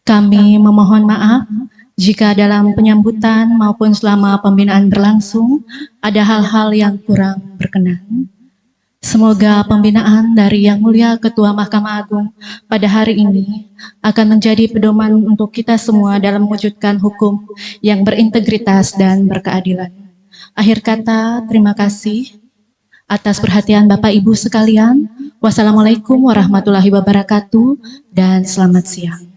Kami memohon maaf jika dalam penyambutan maupun selama pembinaan berlangsung ada hal-hal yang kurang berkenan. Semoga pembinaan dari Yang Mulia Ketua Mahkamah Agung pada hari ini akan menjadi pedoman untuk kita semua dalam mewujudkan hukum yang berintegritas dan berkeadilan. Akhir kata, terima kasih atas perhatian Bapak Ibu sekalian. Wassalamualaikum warahmatullahi wabarakatuh dan selamat siang.